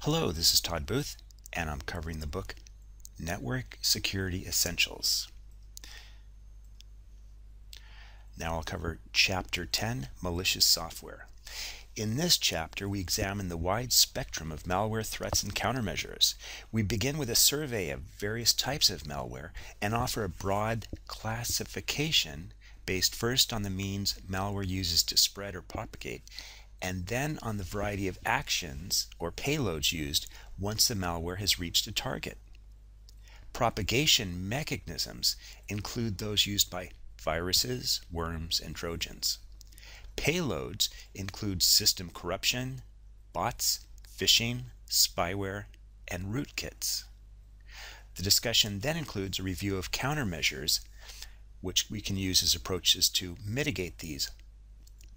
Hello, this is Todd Booth, and I'm covering the book Network Security Essentials. Now I'll cover Chapter 10, Malicious Software. In this chapter, we examine the wide spectrum of malware threats and countermeasures. We begin with a survey of various types of malware and offer a broad classification based first on the means malware uses to spread or propagate, and then on the variety of actions or payloads used once the malware has reached a target. Propagation mechanisms include those used by viruses, worms, and Trojans. Payloads include system corruption, bots, phishing, spyware, and rootkits. The discussion then includes a review of countermeasures, which we can use as approaches to mitigate these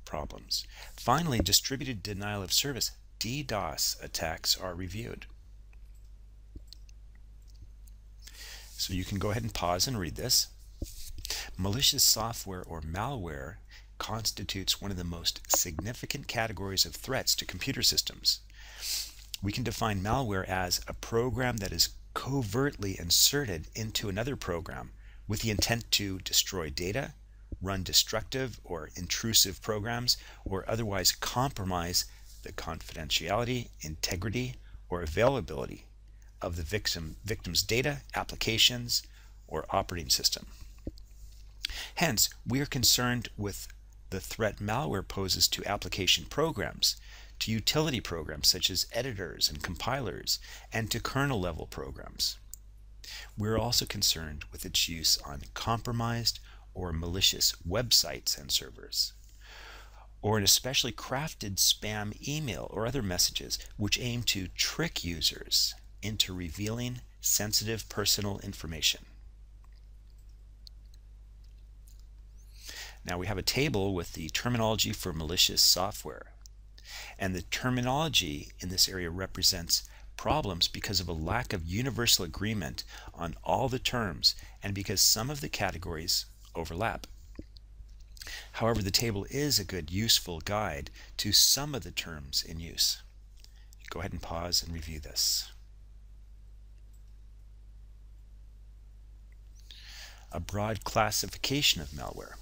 problems. Finally, distributed denial of service (DDoS) attacks are reviewed. So you can go ahead and pause and read this. Malicious software or malware constitutes one of the most significant categories of threats to computer systems. We can define malware as a program that is covertly inserted into another program with the intent to destroy data, run destructive or intrusive programs, or otherwise compromise the confidentiality, integrity, or availability of the victim's data, applications, or operating system. Hence, we are concerned with the threat malware poses to application programs, to utility programs such as editors and compilers, and to kernel-level programs. We are also concerned with its use on compromised or malicious websites and servers, or an especially crafted spam email or other messages which aim to trick users into revealing sensitive personal information. Now we have a table with the terminology for malicious software, and the terminology in this area represents problems because of a lack of universal agreement on all the terms and because some of the categories overlap. However, the table is a good, useful guide to some of the terms in use. Go ahead and pause and review this. A broad classification of malware.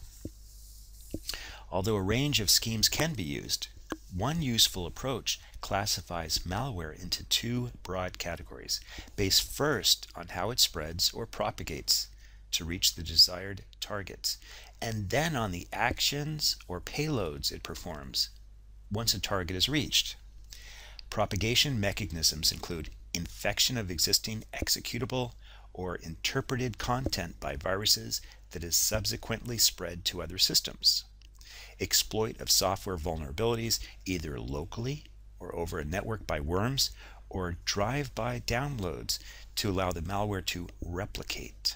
Although a range of schemes can be used, one useful approach classifies malware into two broad categories, based first on how it spreads or propagates to reach the desired targets, and then on the actions or payloads it performs once a target is reached. Propagation mechanisms include infection of existing executable or interpreted content by viruses that is subsequently spread to other systems, exploit of software vulnerabilities either locally or over a network by worms, or drive-by downloads to allow the malware to replicate,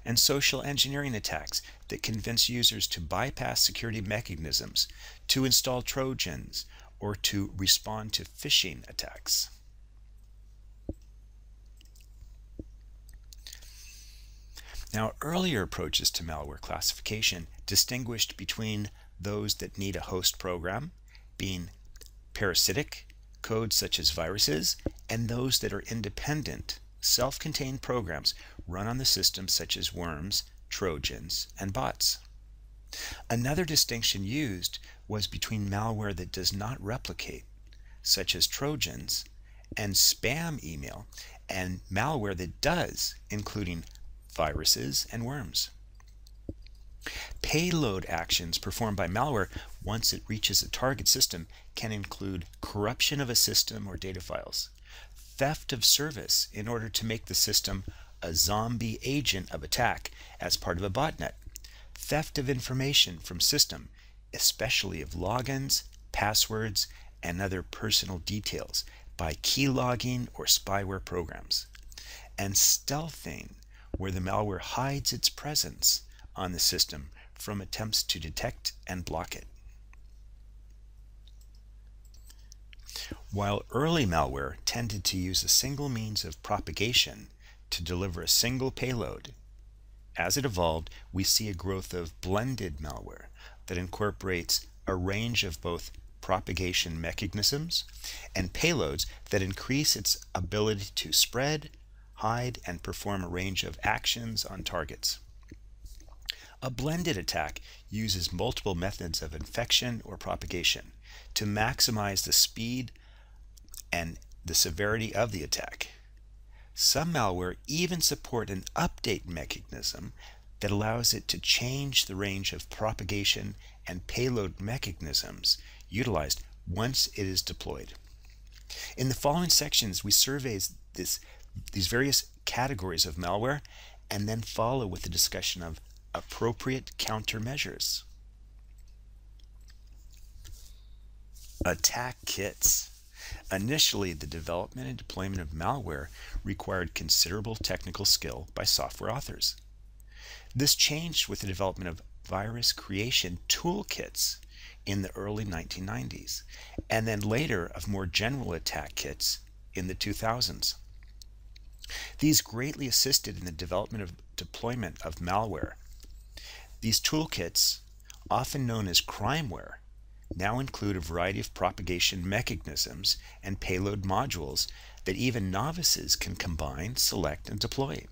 and social engineering attacks that convince users to bypass security mechanisms, to install Trojans, or to respond to phishing attacks. Now, earlier approaches to malware classification distinguished between those that need a host program, being parasitic, codes such as viruses, and those that are independent, self-contained programs run on the system such as worms, Trojans, and bots. Another distinction used was between malware that does not replicate, such as Trojans, and spam email, and malware that does, including viruses and worms. Payload actions performed by malware once it reaches a target system can include corruption of a system or data files, theft of service in order to make the system a zombie agent of attack as part of a botnet, theft of information from system, especially of logins, passwords, and other personal details by keylogging or spyware programs, and stealthing, where the malware hides its presence on the system from attempts to detect and block it. While early malware tended to use a single means of propagation to deliver a single payload, as it evolved, we see a growth of blended malware that incorporates a range of both propagation mechanisms, and payloads that increase its ability to spread, hide, and perform a range of actions on targets. A blended attack uses multiple methods of infection or propagation to maximize the speed and the severity of the attack. Some malware even support an update mechanism that allows it to change the range of propagation and payload mechanisms utilized once it is deployed. In the following sections, we survey these various categories of malware and then follow with a discussion of appropriate countermeasures. Attack kits. Initially, the development and deployment of malware required considerable technical skill by software authors. This changed with the development of virus creation toolkits in the early 1990s, and then later of more general attack kits in the 2000s. These greatly assisted in the development of deployment of malware. These toolkits, often known as crimeware, now include a variety of propagation mechanisms and payload modules that even novices can combine, select, and deploy.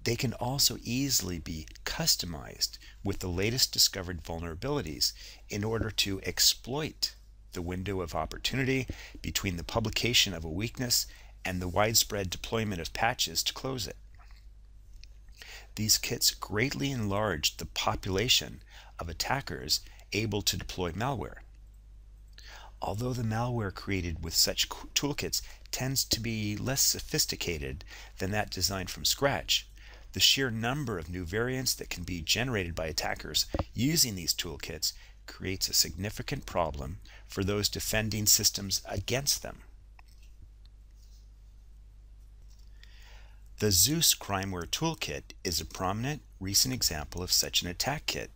They can also easily be customized with the latest discovered vulnerabilities in order to exploit the window of opportunity between the publication of a weakness and the widespread deployment of patches to close it. These kits greatly enlarged the population of attackers able to deploy malware. Although the malware created with such toolkits tends to be less sophisticated than that designed from scratch, the sheer number of new variants that can be generated by attackers using these toolkits creates a significant problem for those defending systems against them. The Zeus Crimeware Toolkit is a prominent recent example of such an attack kit,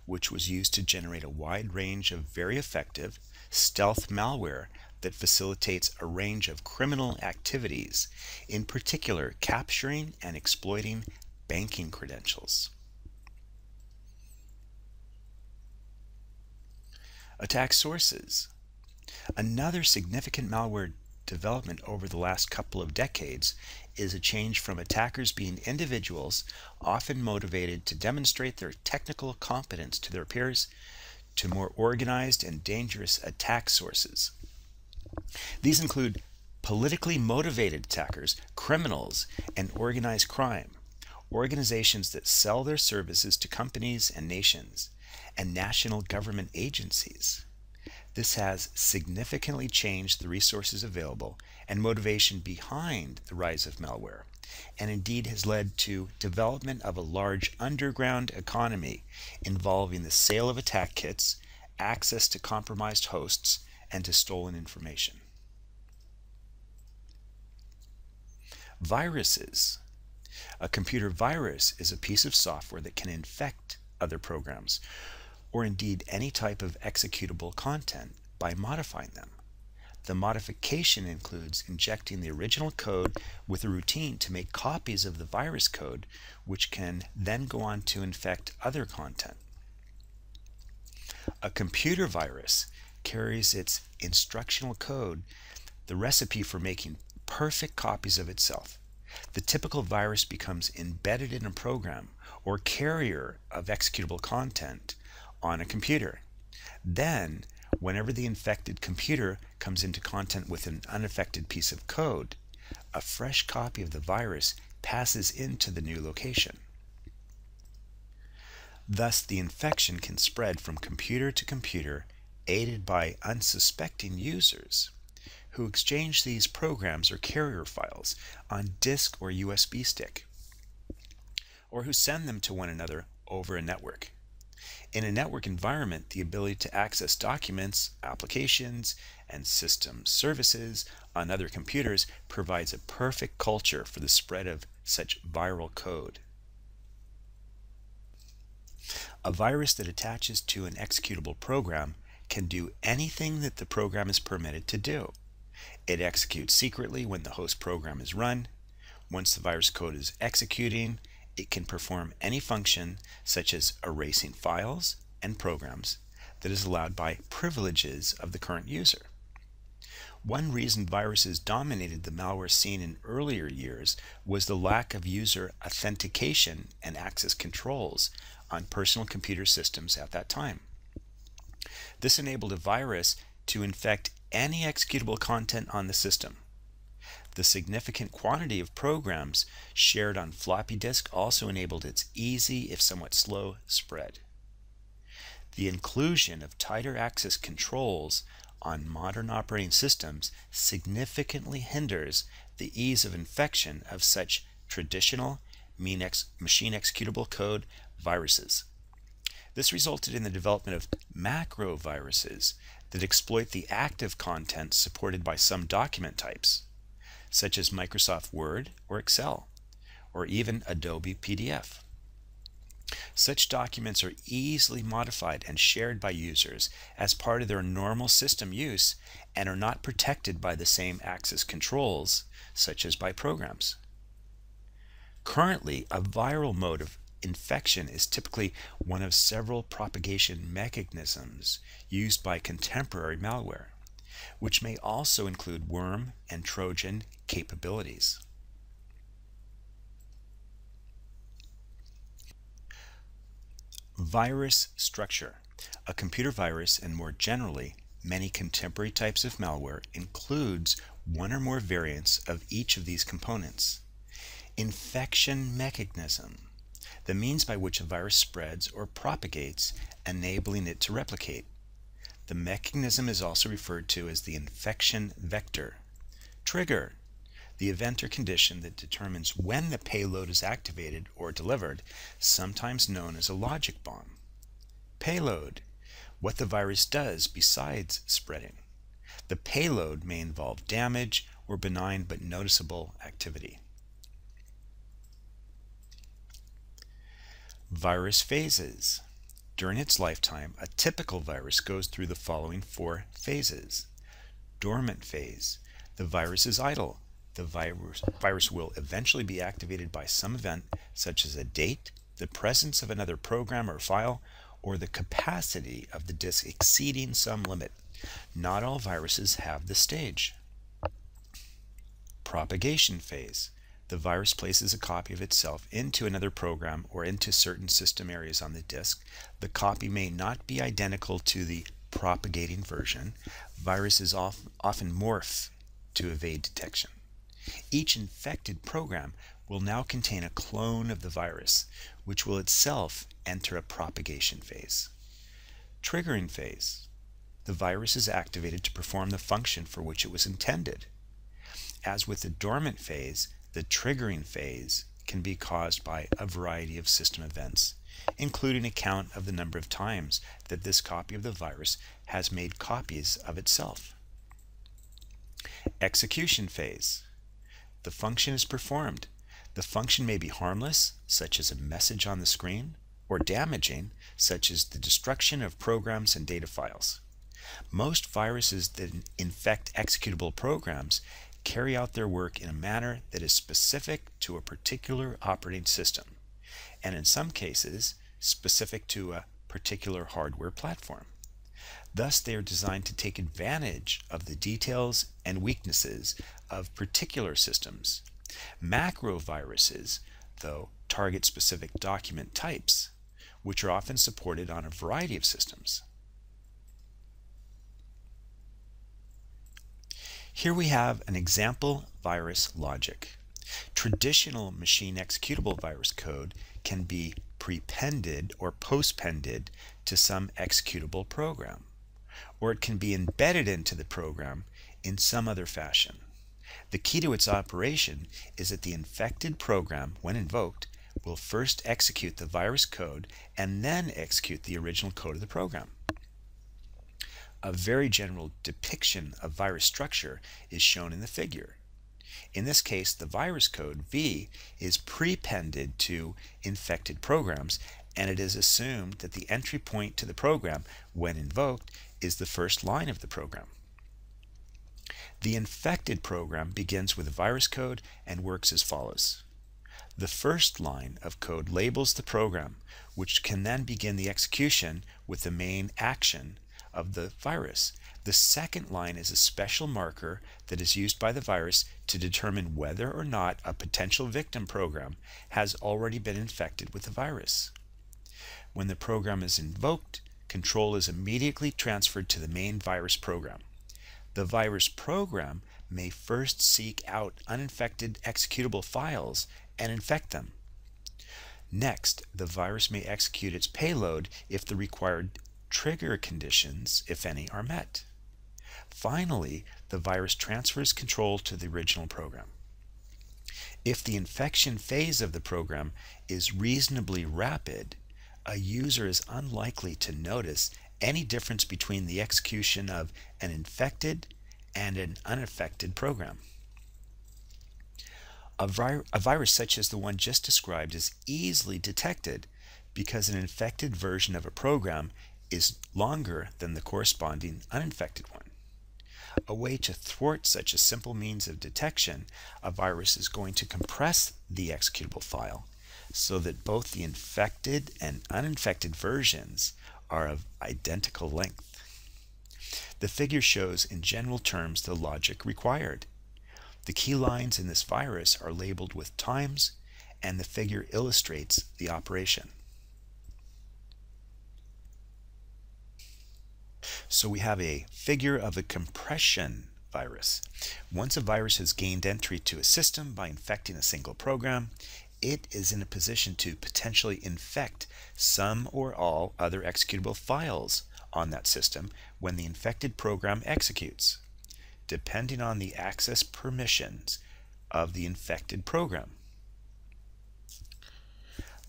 which was used to generate a wide range of very effective stealth malware that facilitates a range of criminal activities, in particular capturing and exploiting banking credentials. Attack sources. Another significant malware development over the last couple of decades is a change from attackers being individuals often motivated to demonstrate their technical competence to their peers to more organized and dangerous attack sources. These include politically motivated attackers, criminals, and organized crime, organizations that sell their services to companies and nations, and national government agencies. This has significantly changed the resources available and motivation behind the rise of malware, and indeed has led to development of a large underground economy involving the sale of attack kits, access to compromised hosts, and to stolen information. Viruses. A computer virus is a piece of software that can infect other programs, or indeed any type of executable content, by modifying them. The modification includes injecting the original code with a routine to make copies of the virus code, which can then go on to infect other content. A computer virus carries its instructional code, the recipe for making perfect copies of itself. The typical virus becomes embedded in a program or carrier of executable content on a computer. Then, whenever the infected computer comes into contact with an unaffected piece of code, a fresh copy of the virus passes into the new location. Thus, the infection can spread from computer to computer, aided by unsuspecting users who exchange these programs or carrier files on disk or USB stick, or who send them to one another over a network. In a network environment, the ability to access documents, applications, and system services on other computers provides a perfect culture for the spread of such viral code. A virus that attaches to an executable program can do anything that the program is permitted to do. It executes secretly when the host program is run. Once the virus code is executing, it can perform any function such as erasing files and programs that is allowed by privileges of the current user. One reason viruses dominated the malware scene in earlier years was the lack of user authentication and access controls on personal computer systems at that time. This enabled a virus to infect any executable content on the system. The significant quantity of programs shared on floppy disk also enabled its easy, if somewhat slow, spread. The inclusion of tighter access controls on modern operating systems significantly hinders the ease of infection of such traditional machine executable code viruses. This resulted in the development of macro viruses that exploit the active content supported by some document types, such as Microsoft Word or Excel, or even Adobe PDF. Such documents are easily modified and shared by users as part of their normal system use and are not protected by the same access controls, such as by programs. Currently, a viral mode of infection is typically one of several propagation mechanisms used by contemporary malware, which may also include worm and Trojan capabilities. Virus structure. A computer virus, and more generally, many contemporary types of malware, includes one or more variants of each of these components. Infection mechanism. The means by which a virus spreads or propagates, enabling it to replicate. The mechanism is also referred to as the infection vector. Trigger. The event or condition that determines when the payload is activated or delivered, sometimes known as a logic bomb. Payload. What the virus does besides spreading. The payload may involve damage or benign but noticeable activity. Virus phases. During its lifetime, a typical virus goes through the following 4 phases. Dormant phase. The virus is idle. The virus will eventually be activated by some event, such as a date, the presence of another program or file, or the capacity of the disk exceeding some limit. Not all viruses have this stage. Propagation phase. The virus places a copy of itself into another program or into certain system areas on the disk. The copy may not be identical to the propagating version. Viruses often morph to evade detection. Each infected program will now contain a clone of the virus, which will itself enter a propagation phase. Triggering phase. The virus is activated to perform the function for which it was intended. As with the dormant phase, the triggering phase can be caused by a variety of system events, including a count of the number of times that this copy of the virus has made copies of itself. Execution phase. The function is performed. The function may be harmless, such as a message on the screen, or damaging, such as the destruction of programs and data files. Most viruses that infect executable programs carry out their work in a manner that is specific to a particular operating system, and in some cases, specific to a particular hardware platform. Thus, they are designed to take advantage of the details and weaknesses of particular systems. Macro viruses, though, target specific document types, which are often supported on a variety of systems. Here we have an example virus logic. Traditional machine executable virus code can be prepended or postpended to some executable program, or it can be embedded into the program in some other fashion. The key to its operation is that the infected program, when invoked, will first execute the virus code and then execute the original code of the program. A very general depiction of virus structure is shown in the figure. In this case, the virus code V is prepended to infected programs, and it is assumed that the entry point to the program, when invoked, is the first line of the program. The infected program begins with a virus code and works as follows. The first line of code labels the program, which can then begin the execution with the main action of the virus. The second line is a special marker that is used by the virus to determine whether or not a potential victim program has already been infected with the virus. When the program is invoked, control is immediately transferred to the main virus program. The virus program may first seek out uninfected executable files and infect them. Next, the virus may execute its payload if the required trigger conditions, if any, are met. Finally, the virus transfers control to the original program. If the infection phase of the program is reasonably rapid, a user is unlikely to notice any difference between the execution of an infected and an unaffected program. A virus such as the one just described is easily detected because an infected version of a program is longer than the corresponding uninfected one. A way to thwart such a simple means of detection, a virus is going to compress the executable file so that both the infected and uninfected versions are of identical length. The figure shows in general terms the logic required. The key lines in this virus are labeled with times, and the figure illustrates the operation. So we have a figure of a compression virus. Once a virus has gained entry to a system by infecting a single program, it is in a position to potentially infect some or all other executable files on that system when the infected program executes, depending on the access permissions of the infected program.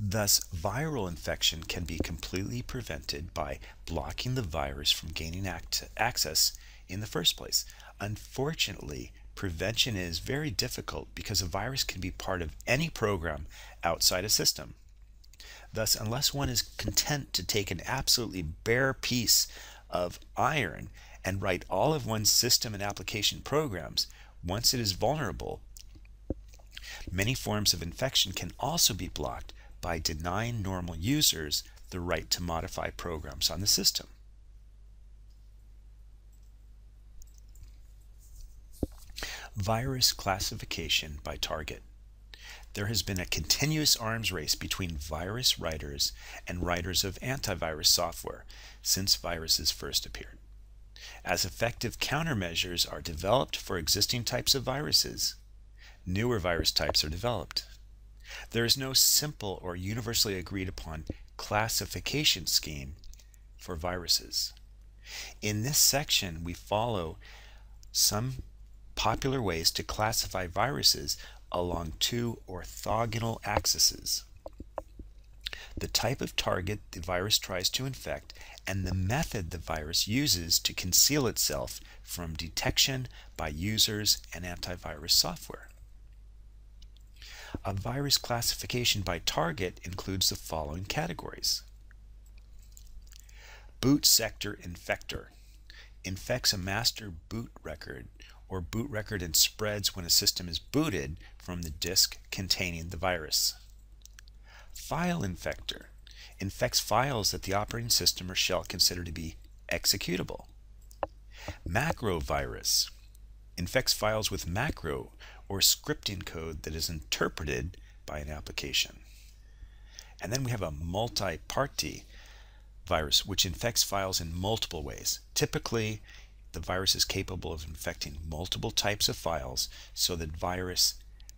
Thus, viral infection can be completely prevented by blocking the virus from gaining access in the first place. Unfortunately, prevention is very difficult because a virus can be part of any program outside a system. Thus, unless one is content to take an absolutely bare piece of iron and write all of one's system and application programs, once it is vulnerable, many forms of infection can also be blocked by denying normal users the right to modify programs on the system. Virus classification by target. There has been a continuous arms race between virus writers and writers of antivirus software since viruses first appeared. As effective countermeasures are developed for existing types of viruses, newer virus types are developed. There is no simple or universally agreed upon classification scheme for viruses. In this section, we follow some popular ways to classify viruses along two orthogonal axes: the type of target the virus tries to infect and the method the virus uses to conceal itself from detection by users and antivirus software. A virus classification by target includes the following categories. Boot sector infector infects a master boot record or boot record and spreads when a system is booted from the disk containing the virus. File infector infects files that the operating system or shell consider to be executable. Macro virus infects files with macro or scripting code that is interpreted by an application. And then we have a multi-party virus, which infects files in multiple ways. Typically, the virus is capable of infecting multiple types of files, so that virus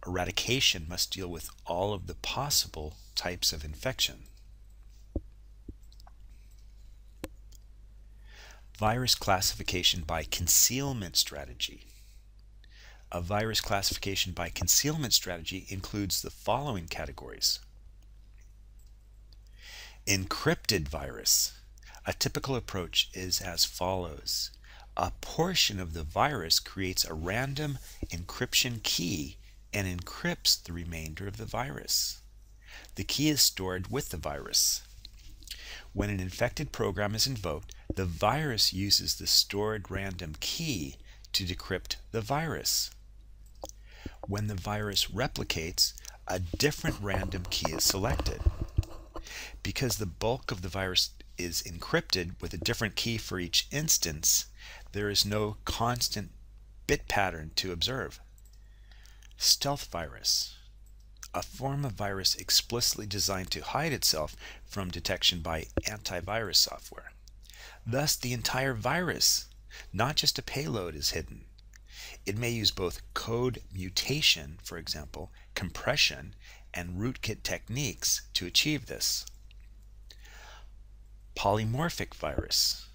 eradication must deal with all of the possible types of infection. Virus classification by concealment strategy. A virus classification by concealment strategy includes the following categories. Encrypted virus. A typical approach is as follows. A portion of the virus creates a random encryption key and encrypts the remainder of the virus. The key is stored with the virus. When an infected program is invoked, the virus uses the stored random key to decrypt the virus. When the virus replicates, a different random key is selected. Because the bulk of the virus is encrypted with a different key for each instance, there is no constant bit pattern to observe. Stealth virus, a form of virus explicitly designed to hide itself from detection by antivirus software. Thus, the entire virus, not just a payload, is hidden. It may use both code mutation, for example, compression, and rootkit techniques to achieve this. Polymorphic virus,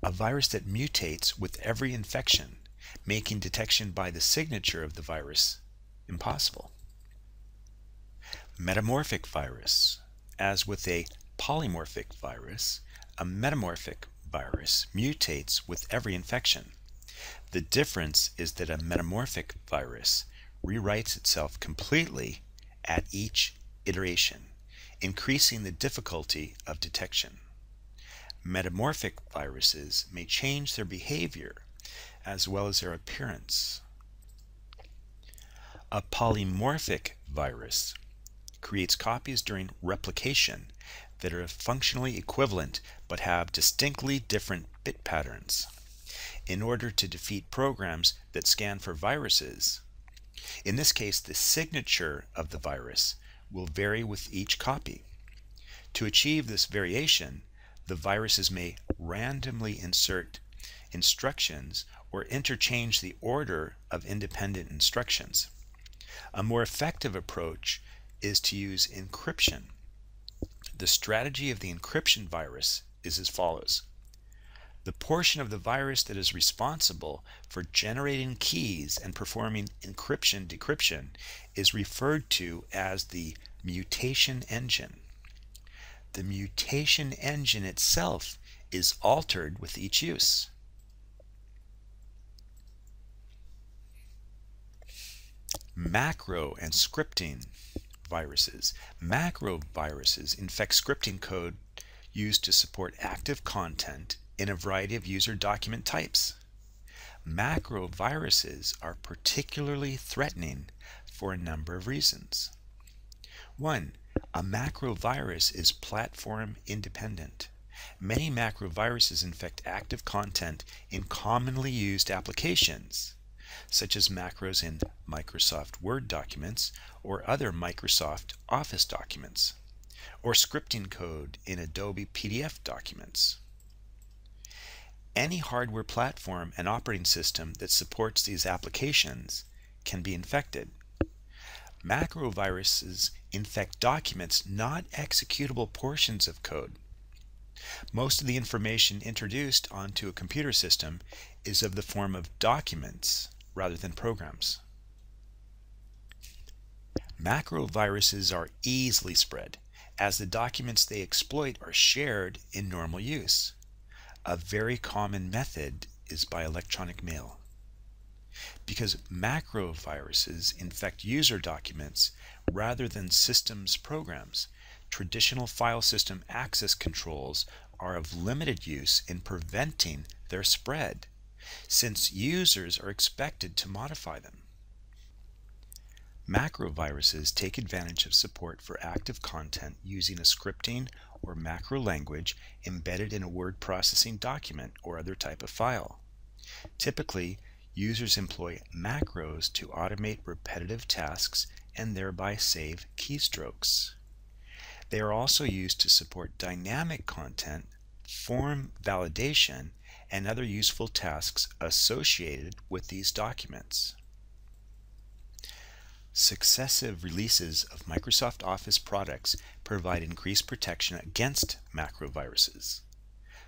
a virus that mutates with every infection, making detection by the signature of the virus impossible. Metamorphic virus, as with a polymorphic virus, a metamorphic virus mutates with every infection. The difference is that a metamorphic virus rewrites itself completely at each iteration, increasing the difficulty of detection. Metamorphic viruses may change their behavior as well as their appearance. A polymorphic virus creates copies during replication that are functionally equivalent but have distinctly different bit patterns. In order to defeat programs that scan for viruses, in this case the signature of the virus will vary with each copy. To achieve this variation, the viruses may randomly insert instructions or interchange the order of independent instructions. A more effective approach is to use encryption. The strategy of the encryption virus is as follows. The portion of the virus that is responsible for generating keys and performing encryption-decryption is referred to as the mutation engine. The mutation engine itself is altered with each use. Macro and scripting viruses. Macro viruses infect scripting code used to support active content in a variety of user document types. Macro viruses are particularly threatening for a number of reasons. 1. A macro virus is platform independent. Many macro viruses infect active content in commonly used applications, such as macros in Microsoft Word documents or other Microsoft Office documents, or scripting code in Adobe PDF documents. Any hardware platform and operating system that supports these applications can be infected. Macro viruses infect documents, not executable portions of code. Most of the information introduced onto a computer system is of the form of documents rather than programs. Macro viruses are easily spread, as the documents they exploit are shared in normal use. A very common method is by electronic mail. Because macro viruses infect user documents rather than systems programs, traditional file system access controls are of limited use in preventing their spread, since users are expected to modify them. Macro viruses take advantage of support for active content using a scripting or macro language embedded in a word processing document or other type of file. Typically, users employ macros to automate repetitive tasks and thereby save keystrokes. They are also used to support dynamic content, form validation, and other useful tasks associated with these documents. Successive releases of Microsoft Office products provide increased protection against macro viruses.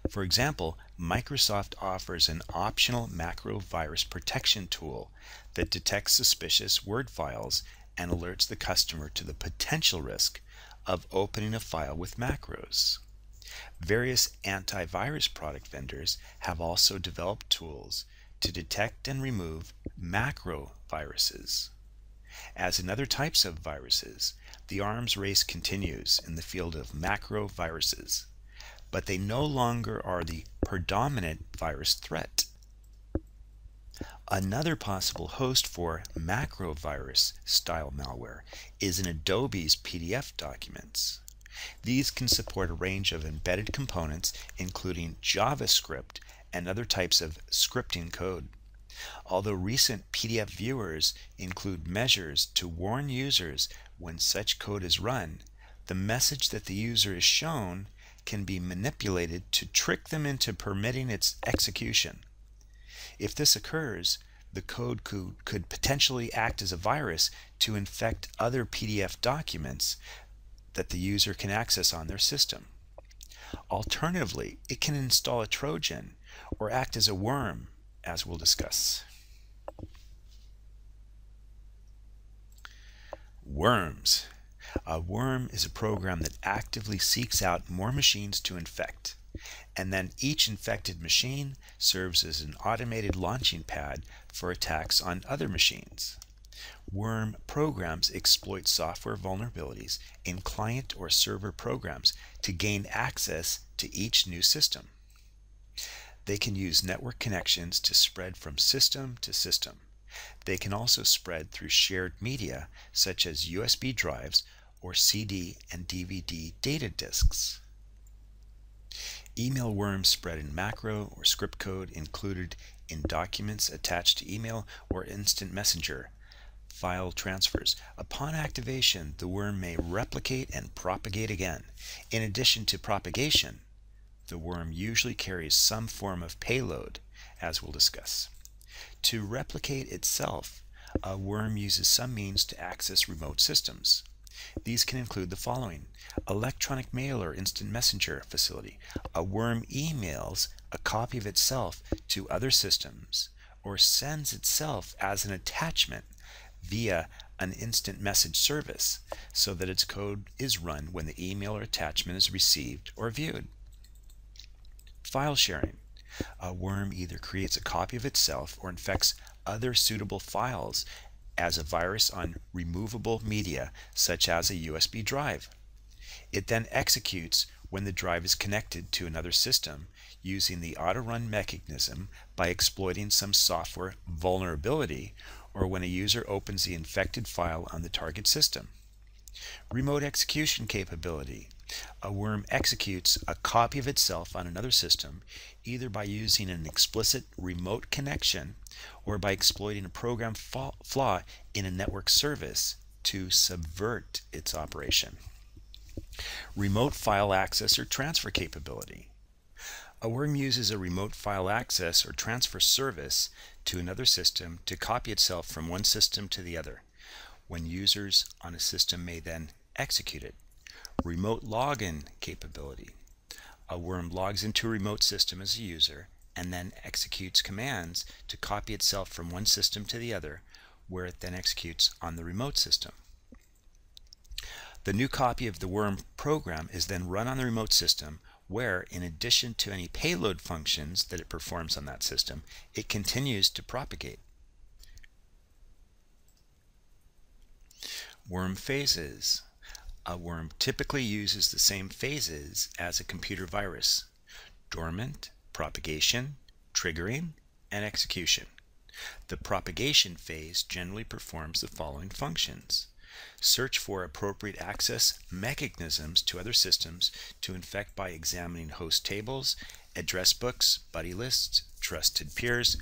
For example, Microsoft offers an optional macro virus protection tool that detects suspicious Word files and alerts the customer to the potential risk of opening a file with macros. Various antivirus product vendors have also developed tools to detect and remove macro viruses. As in other types of viruses, the arms race continues in the field of macro viruses, but they no longer are the predominant virus threat. Another possible host for macrovirus style malware is in Adobe's PDF documents. These can support a range of embedded components, including JavaScript and other types of scripting code. Although recent PDF viewers include measures to warn users when such code is run, the message that the user is shown can be manipulated to trick them into permitting its execution. If this occurs, the code could potentially act as a virus to infect other PDF documents that the user can access on their system. Alternatively, it can install a Trojan or act as a worm, as we'll discuss. Worms. A worm is a program that actively seeks out more machines to infect, and then each infected machine serves as an automated launching pad for attacks on other machines. Worm programs exploit software vulnerabilities in client or server programs to gain access to each new system. They can use network connections to spread from system to system. They can also spread through shared media such as USB drives or CD and DVD data disks. Email worms spread in macro or script code included in documents attached to email or instant messenger file transfers. Upon activation, the worm may replicate and propagate again. In addition to propagation, the worm usually carries some form of payload, as we'll discuss. To replicate itself, a worm uses some means to access remote systems. These can include the following: electronic mail or instant messenger facility. A worm emails a copy of itself to other systems or sends itself as an attachment via an instant message service so that its code is run when the email or attachment is received or viewed. File sharing. A worm either creates a copy of itself or infects other suitable files as a virus on removable media such as a USB drive. It then executes when the drive is connected to another system using the auto-run mechanism by exploiting some software vulnerability or when a user opens the infected file on the target system. Remote execution capability. A worm executes a copy of itself on another system either by using an explicit remote connection or by exploiting a program flaw in a network service to subvert its operation. Remote file access or transfer capability. A worm uses a remote file access or transfer service to another system to copy itself from one system to the other, when users on a system may then execute it. Remote login capability. A worm logs into a remote system as a user and then executes commands to copy itself from one system to the other, where it then executes on the remote system. The new copy of the worm program is then run on the remote system, where, in addition to any payload functions that it performs on that system, it continues to propagate. Worm phases. A worm typically uses the same phases as a computer virus: dormant, propagation, triggering, and execution. The propagation phase generally performs the following functions: search for appropriate access mechanisms to other systems to infect by examining host tables, address books, buddy lists, trusted peers,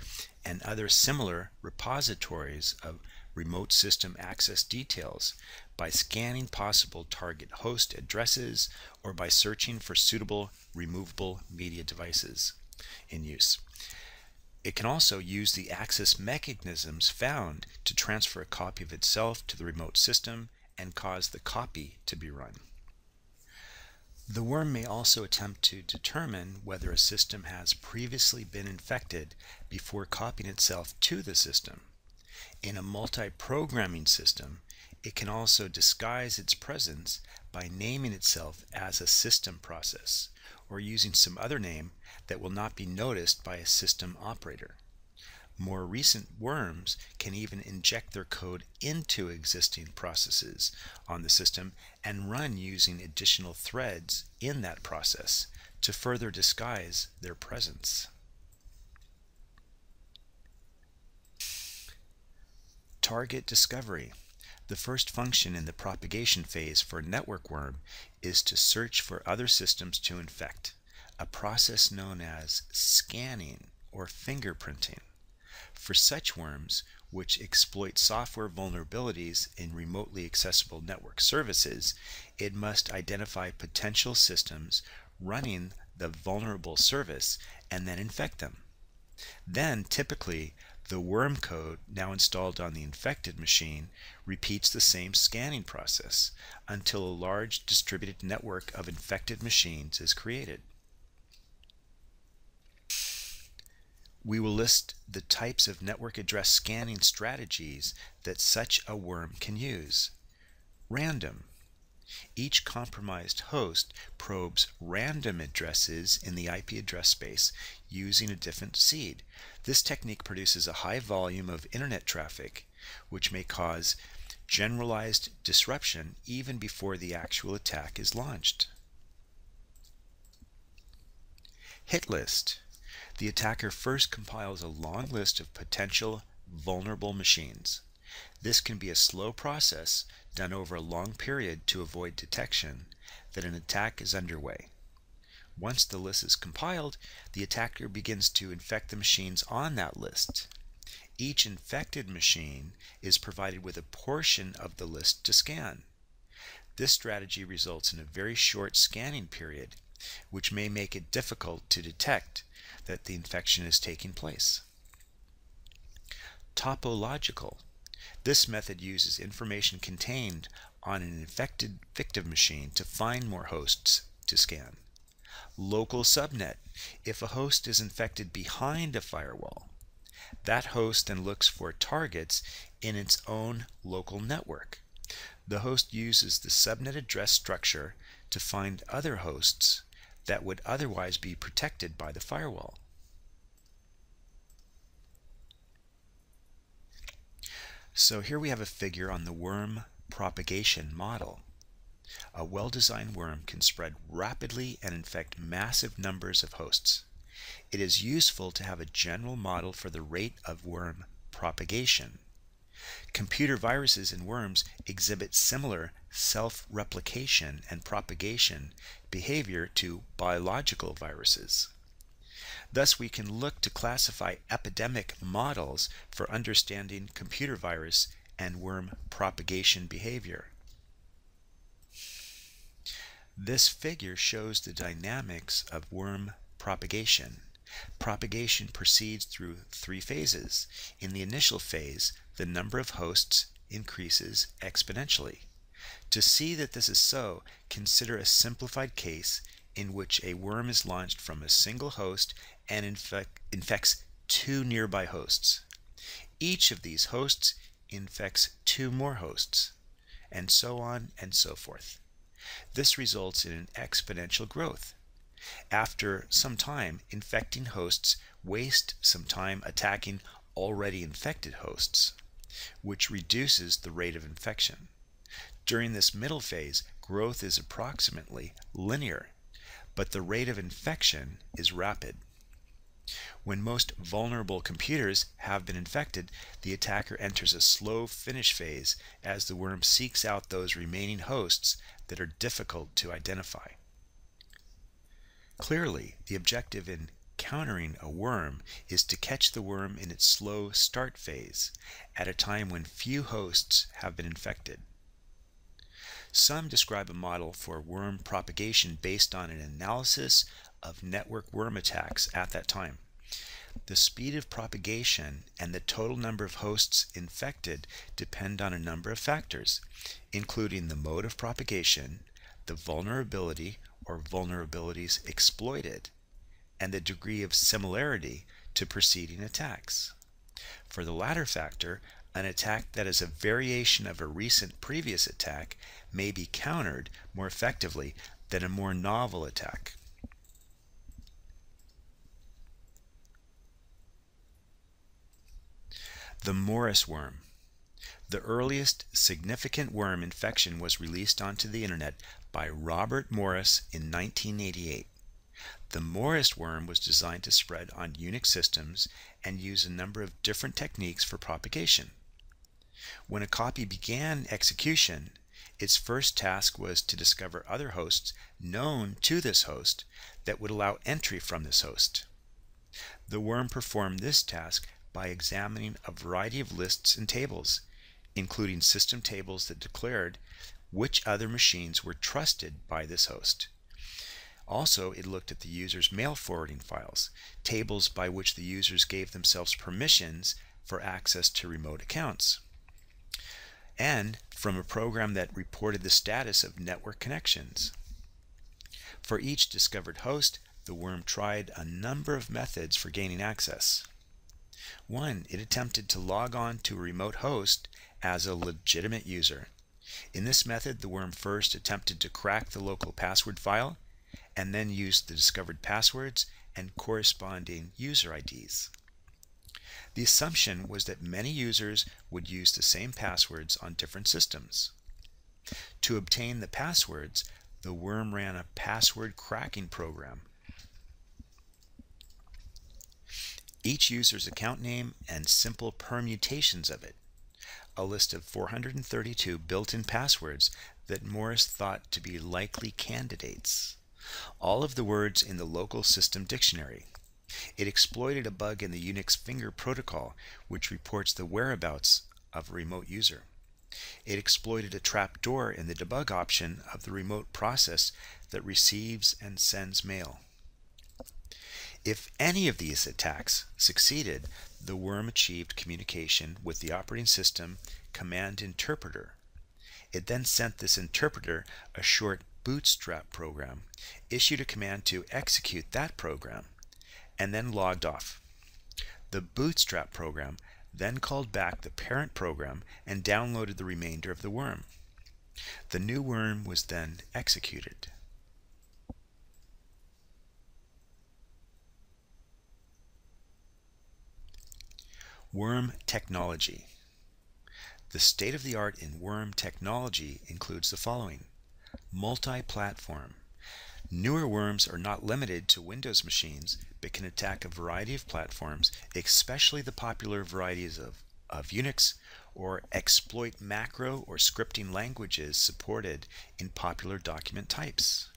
and other similar repositories of remote system access details, by scanning possible target host addresses, or by searching for suitable removable media devices in use. It can also use the access mechanisms found to transfer a copy of itself to the remote system and cause the copy to be run. The worm may also attempt to determine whether a system has previously been infected before copying itself to the system. In a multi-programming system, it can also disguise its presence by naming itself as a system process, or using some other name that will not be noticed by a system operator. More recent worms can even inject their code into existing processes on the system and run using additional threads in that process to further disguise their presence. Target discovery. The first function in the propagation phase for a network worm is to search for other systems to infect, a process known as scanning or fingerprinting. For such worms, which exploit software vulnerabilities in remotely accessible network services, it must identify potential systems running the vulnerable service and then infect them. Then, typically, the worm code now installed on the infected machine repeats the same scanning process until a large distributed network of infected machines is created. We will list the types of network address scanning strategies that such a worm can use. Random. Each compromised host probes random addresses in the IP address space using a different seed. This technique produces a high volume of internet traffic, which may cause generalized disruption even before the actual attack is launched. Hit list. The attacker first compiles a long list of potential vulnerable machines. This can be a slow process done over a long period to avoid detection that an attack is underway. Once the list is compiled, the attacker begins to infect the machines on that list. Each infected machine is provided with a portion of the list to scan. This strategy results in a very short scanning period, which may make it difficult to detect that the infection is taking place. Topological. This method uses information contained on an infected victim machine to find more hosts to scan. Local subnet. If a host is infected behind a firewall, that host then looks for targets in its own local network. The host uses the subnet address structure to find other hosts that would otherwise be protected by the firewall. So here we have a figure on the worm propagation model. A well-designed worm can spread rapidly and infect massive numbers of hosts. It is useful to have a general model for the rate of worm propagation. Computer viruses in worms exhibit similar self-replication and propagation behavior to biological viruses. Thus, we can look to classify epidemic models for understanding computer virus and worm propagation behavior. This figure shows the dynamics of worm propagation. Propagation proceeds through three phases. In the initial phase, the number of hosts increases exponentially. To see that this is so, consider a simplified case in which a worm is launched from a single host and infects two nearby hosts. Each of these hosts infects two more hosts, and so on and so forth. This results in an exponential growth. After some time, infecting hosts waste some time attacking already infected hosts, which reduces the rate of infection. During this middle phase, growth is approximately linear, but the rate of infection is rapid. When most vulnerable computers have been infected, the attacker enters a slow finish phase as the worm seeks out those remaining hosts that are difficult to identify. Clearly, the objective in countering a worm is to catch the worm in its slow start phase at a time when few hosts have been infected. Some describe a model for worm propagation based on an analysis of network worm attacks at that time. The speed of propagation and the total number of hosts infected depend on a number of factors, including the mode of propagation, the vulnerability or vulnerabilities exploited, and the degree of similarity to preceding attacks. For the latter factor, an attack that is a variation of a recent previous attack may be countered more effectively than a more novel attack. The Morris worm. The earliest significant worm infection was released onto the internet by Robert Morris in 1988. The Morris worm was designed to spread on Unix systems and use a number of different techniques for propagation. When a copy began execution, its first task was to discover other hosts known to this host that would allow entry from this host. The worm performed this task by examining a variety of lists and tables, including system tables that declared which other machines were trusted by this host. Also, it looked at the user's mail forwarding files, tables by which the users gave themselves permissions for access to remote accounts, and from a program that reported the status of network connections. For each discovered host, the worm tried a number of methods for gaining access. 1. It attempted to log on to a remote host as a legitimate user. In this method, the worm first attempted to crack the local password file and then used the discovered passwords and corresponding user IDs. The assumption was that many users would use the same passwords on different systems. To obtain the passwords, the worm ran a password cracking program. Each user's account name and simple permutations of it, a list of 432 built-in passwords that Morris thought to be likely candidates. All of the words in the local system dictionary. It exploited a bug in the Unix finger protocol, which reports the whereabouts of a remote user. It exploited a trapdoor in the debug option of the remote process that receives and sends mail. If any of these attacks succeeded, the worm achieved communication with the operating system command interpreter. It then sent this interpreter a short bootstrap program, issued a command to execute that program, and then logged off. The bootstrap program then called back the parent program and downloaded the remainder of the worm. The new worm was then executed. Worm technology. The state-of-the-art in worm technology includes the following: multi-platform. Newer worms are not limited to Windows machines, but can attack a variety of platforms, especially the popular varieties of Unix, or exploit macro or scripting languages supported in popular document types.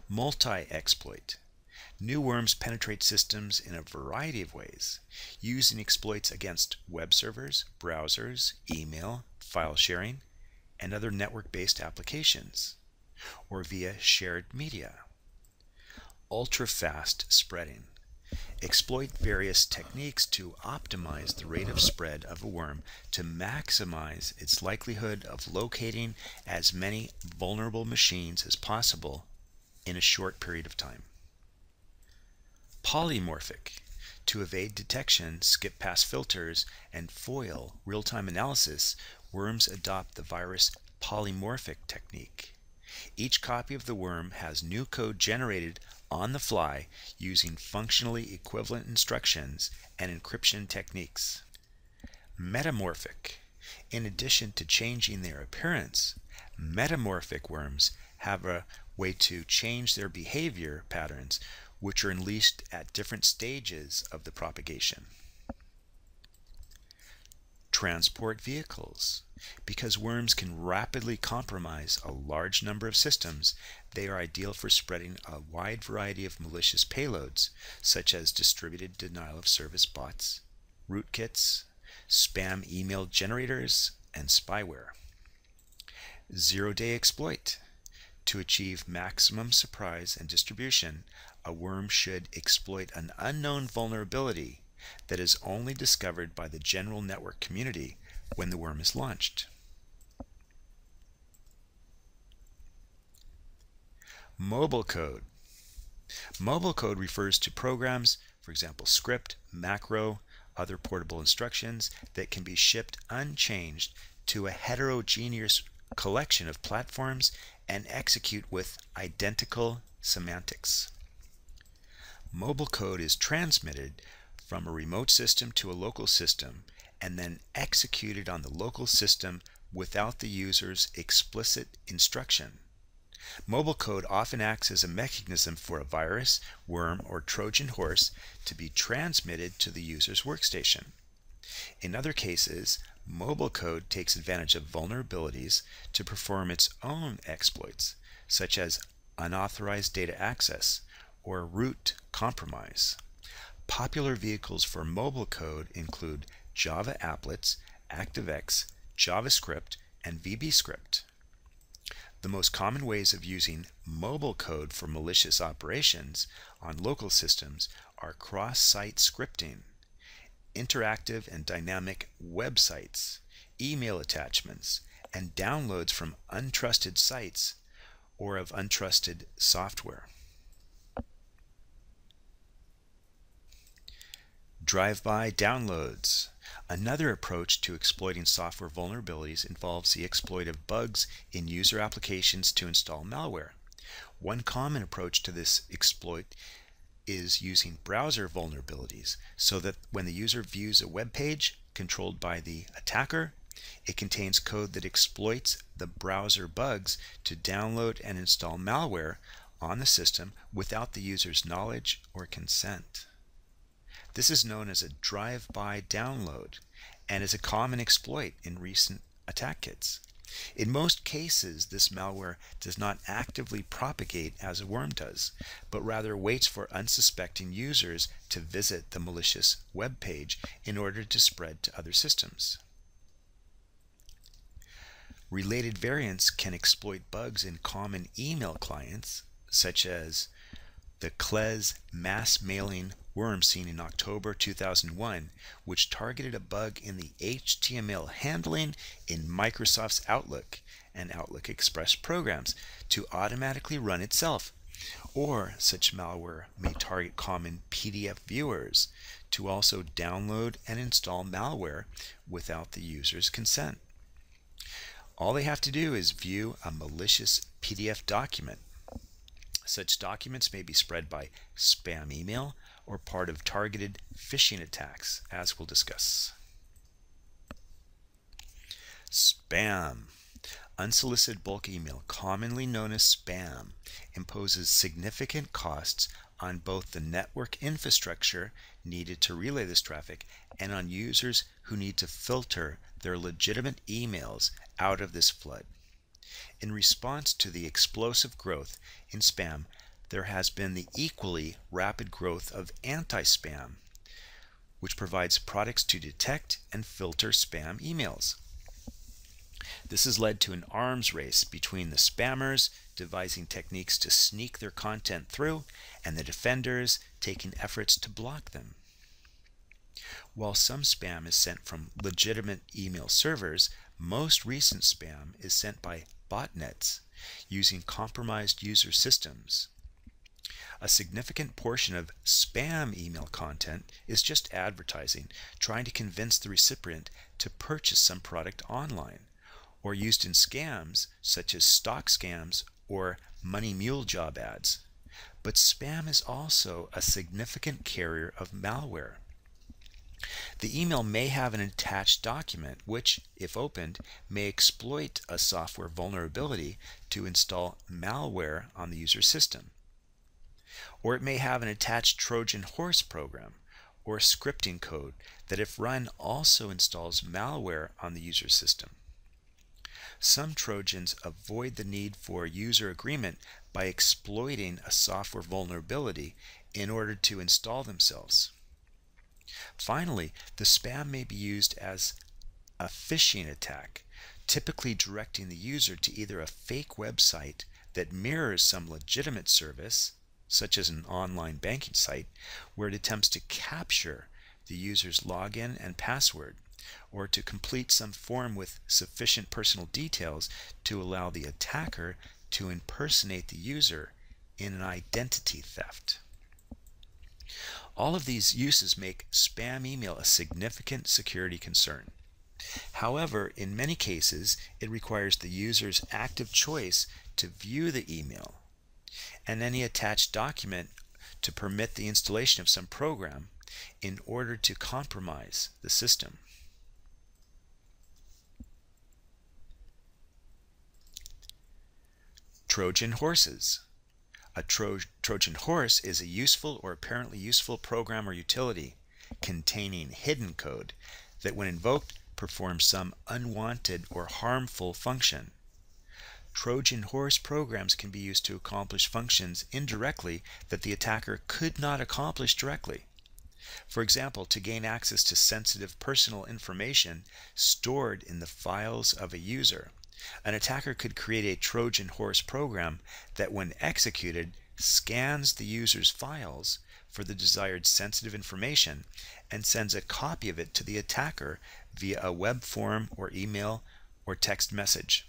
Multi-exploit. New worms penetrate systems in a variety of ways, using exploits against web servers, browsers, email, file sharing, and other network-based applications, or via shared media. Ultra-fast spreading. Exploit various techniques to optimize the rate of spread of a worm to maximize its likelihood of locating as many vulnerable machines as possible in a short period of time. Polymorphic. To evade detection, skip past filters, and foil real-time analysis, worms adopt the virus polymorphic technique. Each copy of the worm has new code generated on the fly using functionally equivalent instructions and encryption techniques. Metamorphic. In addition to changing their appearance, metamorphic worms have a way to change their behavior patterns, which are unleashed at different stages of the propagation. Transport vehicles. Because worms can rapidly compromise a large number of systems, they are ideal for spreading a wide variety of malicious payloads, such as distributed denial-of-service bots, rootkits, spam email generators, and spyware. Zero-day exploit. To achieve maximum surprise and distribution, a worm should exploit an unknown vulnerability that is only discovered by the general network community when the worm is launched. Mobile code. Mobile code refers to programs, for example, script, macro, other portable instructions that can be shipped unchanged to a heterogeneous collection of platforms and execute with identical semantics. Mobile code is transmitted from a remote system to a local system and then executed on the local system without the user's explicit instruction. Mobile code often acts as a mechanism for a virus, worm, or Trojan horse to be transmitted to the user's workstation. In other cases, mobile code takes advantage of vulnerabilities to perform its own exploits, such as unauthorized data access or root compromise. Popular vehicles for mobile code include Java applets, ActiveX, JavaScript, and VBScript. The most common ways of using mobile code for malicious operations on local systems are cross-site scripting, interactive and dynamic websites, email attachments, and downloads from untrusted sites or of untrusted software. Drive-by downloads. Another approach to exploiting software vulnerabilities involves the exploit of bugs in user applications to install malware. One common approach to this exploit is using browser vulnerabilities so that when the user views a web page controlled by the attacker, it contains code that exploits the browser bugs to download and install malware on the system without the user's knowledge or consent. This is known as a drive-by download and is a common exploit in recent attack kits. In most cases, this malware does not actively propagate as a worm does, but rather waits for unsuspecting users to visit the malicious web page in order to spread to other systems. Related variants can exploit bugs in common email clients, such as the CLES mass mailing worm seen in October 2001, which targeted a bug in the HTML handling in Microsoft's Outlook and Outlook Express programs to automatically run itself. Or such malware may target common PDF viewers to also download and install malware without the user's consent. All they have to do is view a malicious PDF document. Such documents may be spread by spam email or part of targeted phishing attacks, as we'll discuss. Spam. Unsolicited bulk email, commonly known as spam, imposes significant costs on both the network infrastructure needed to relay this traffic and on users who need to filter their legitimate emails out of this flood. In response to the explosive growth in spam, there has been the equally rapid growth of anti-spam, which provides products to detect and filter spam emails. This has led to an arms race between the spammers devising techniques to sneak their content through and the defenders taking efforts to block them. While some spam is sent from legitimate email servers, most recent spam is sent by botnets using compromised user systems. A significant portion of spam email content is just advertising, trying to convince the recipient to purchase some product online, or used in scams such as stock scams or money mule job ads. But spam is also a significant carrier of malware. The email may have an attached document which, if opened, may exploit a software vulnerability to install malware on the user system. Or it may have an attached Trojan horse program or scripting code that, if run, also installs malware on the user system. Some Trojans avoid the need for user agreement by exploiting a software vulnerability in order to install themselves. Finally, the spam may be used as a phishing attack, typically directing the user to either a fake website that mirrors some legitimate service, such as an online banking site, where it attempts to capture the user's login and password, or to complete some form with sufficient personal details to allow the attacker to impersonate the user in an identity theft. All of these uses make spam email a significant security concern. However, in many cases, it requires the user's active choice to view the email and any attached document to permit the installation of some program in order to compromise the system. Trojan horses. A Trojan horse is a useful or apparently useful program or utility containing hidden code that when invoked perform some unwanted or harmful function. Trojan horse programs can be used to accomplish functions indirectly that the attacker could not accomplish directly. For example, to gain access to sensitive personal information stored in the files of a user, an attacker could create a Trojan horse program that, when executed, scans the user's files for the desired sensitive information and sends a copy of it to the attacker via a web form or email or text message.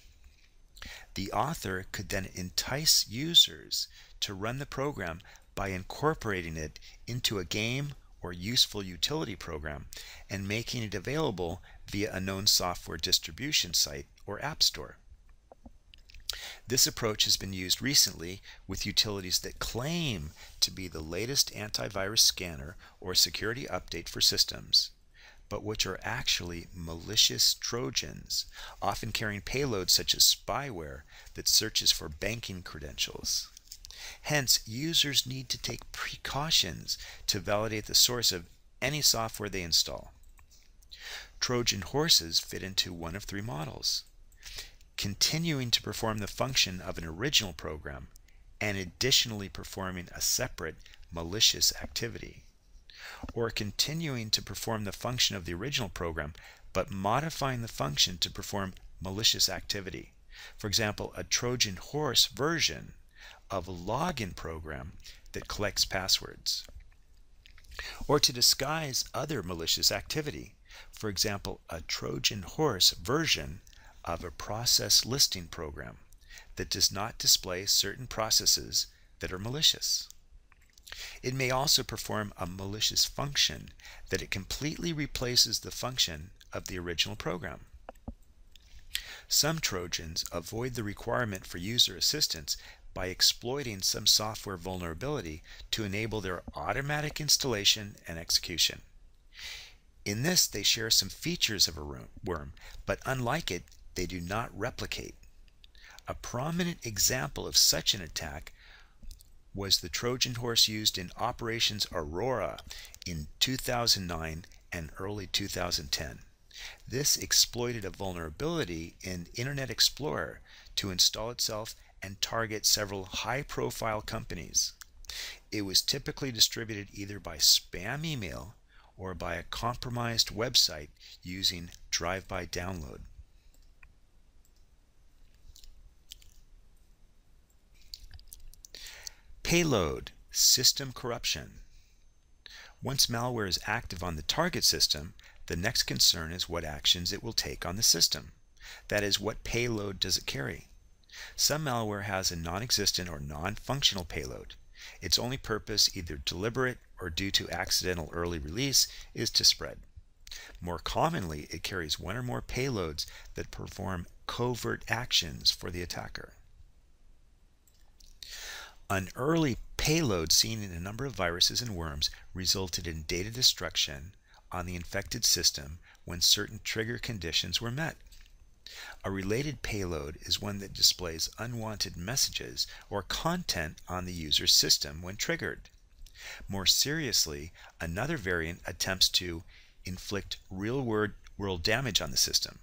The author could then entice users to run the program by incorporating it into a game or useful utility program and making it available via a known software distribution site or app store. This approach has been used recently with utilities that claim to be the latest antivirus scanner or security update for systems, but which are actually malicious Trojans, often carrying payloads such as spyware that searches for banking credentials. Hence, users need to take precautions to validate the source of any software they install. Trojan horses fit into one of three models: continuing to perform the function of an original program and additionally performing a separate malicious activity, or continuing to perform the function of the original program but modifying the function to perform malicious activity. For example, a Trojan horse version of a login program that collects passwords, or to disguise other malicious activity. For example, a Trojan horse version of a process listing program that does not display certain processes that are malicious. It may also perform a malicious function that it completely replaces the function of the original program. Some Trojans avoid the requirement for user assistance by exploiting some software vulnerability to enable their automatic installation and execution. In this, they share some features of a worm, but unlike it, they do not replicate. A prominent example of such an attack was the Trojan horse used in Operations Aurora in 2009 and early 2010. This exploited a vulnerability in Internet Explorer to install itself and target several high-profile companies. It was typically distributed either by spam email or by a compromised website using drive-by download. Payload system corruption. Once malware is active on the target system, the next concern is what actions it will take on the system. That is, what payload does it carry? Some malware has a non-existent or non-functional payload. Its only purpose, either deliberate or due to accidental early release, is to spread. More commonly, it carries one or more payloads that perform covert actions for the attacker. An early payload seen in a number of viruses and worms resulted in data destruction on the infected system when certain trigger conditions were met. A related payload is one that displays unwanted messages or content on the user's system when triggered. More seriously, another variant attempts to inflict real-world damage on the system.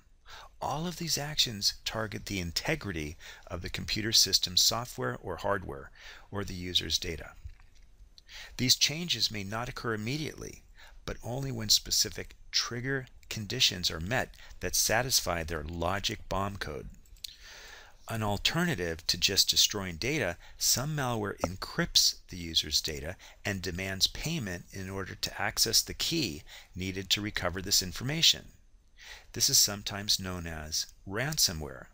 All of these actions target the integrity of the computer system's software or hardware, or the user's data. These changes may not occur immediately, but only when specific trigger conditions are met that satisfy their logic bomb code. An alternative to just destroying data, some malware encrypts the user's data and demands payment in order to access the key needed to recover this information. This is sometimes known as ransomware.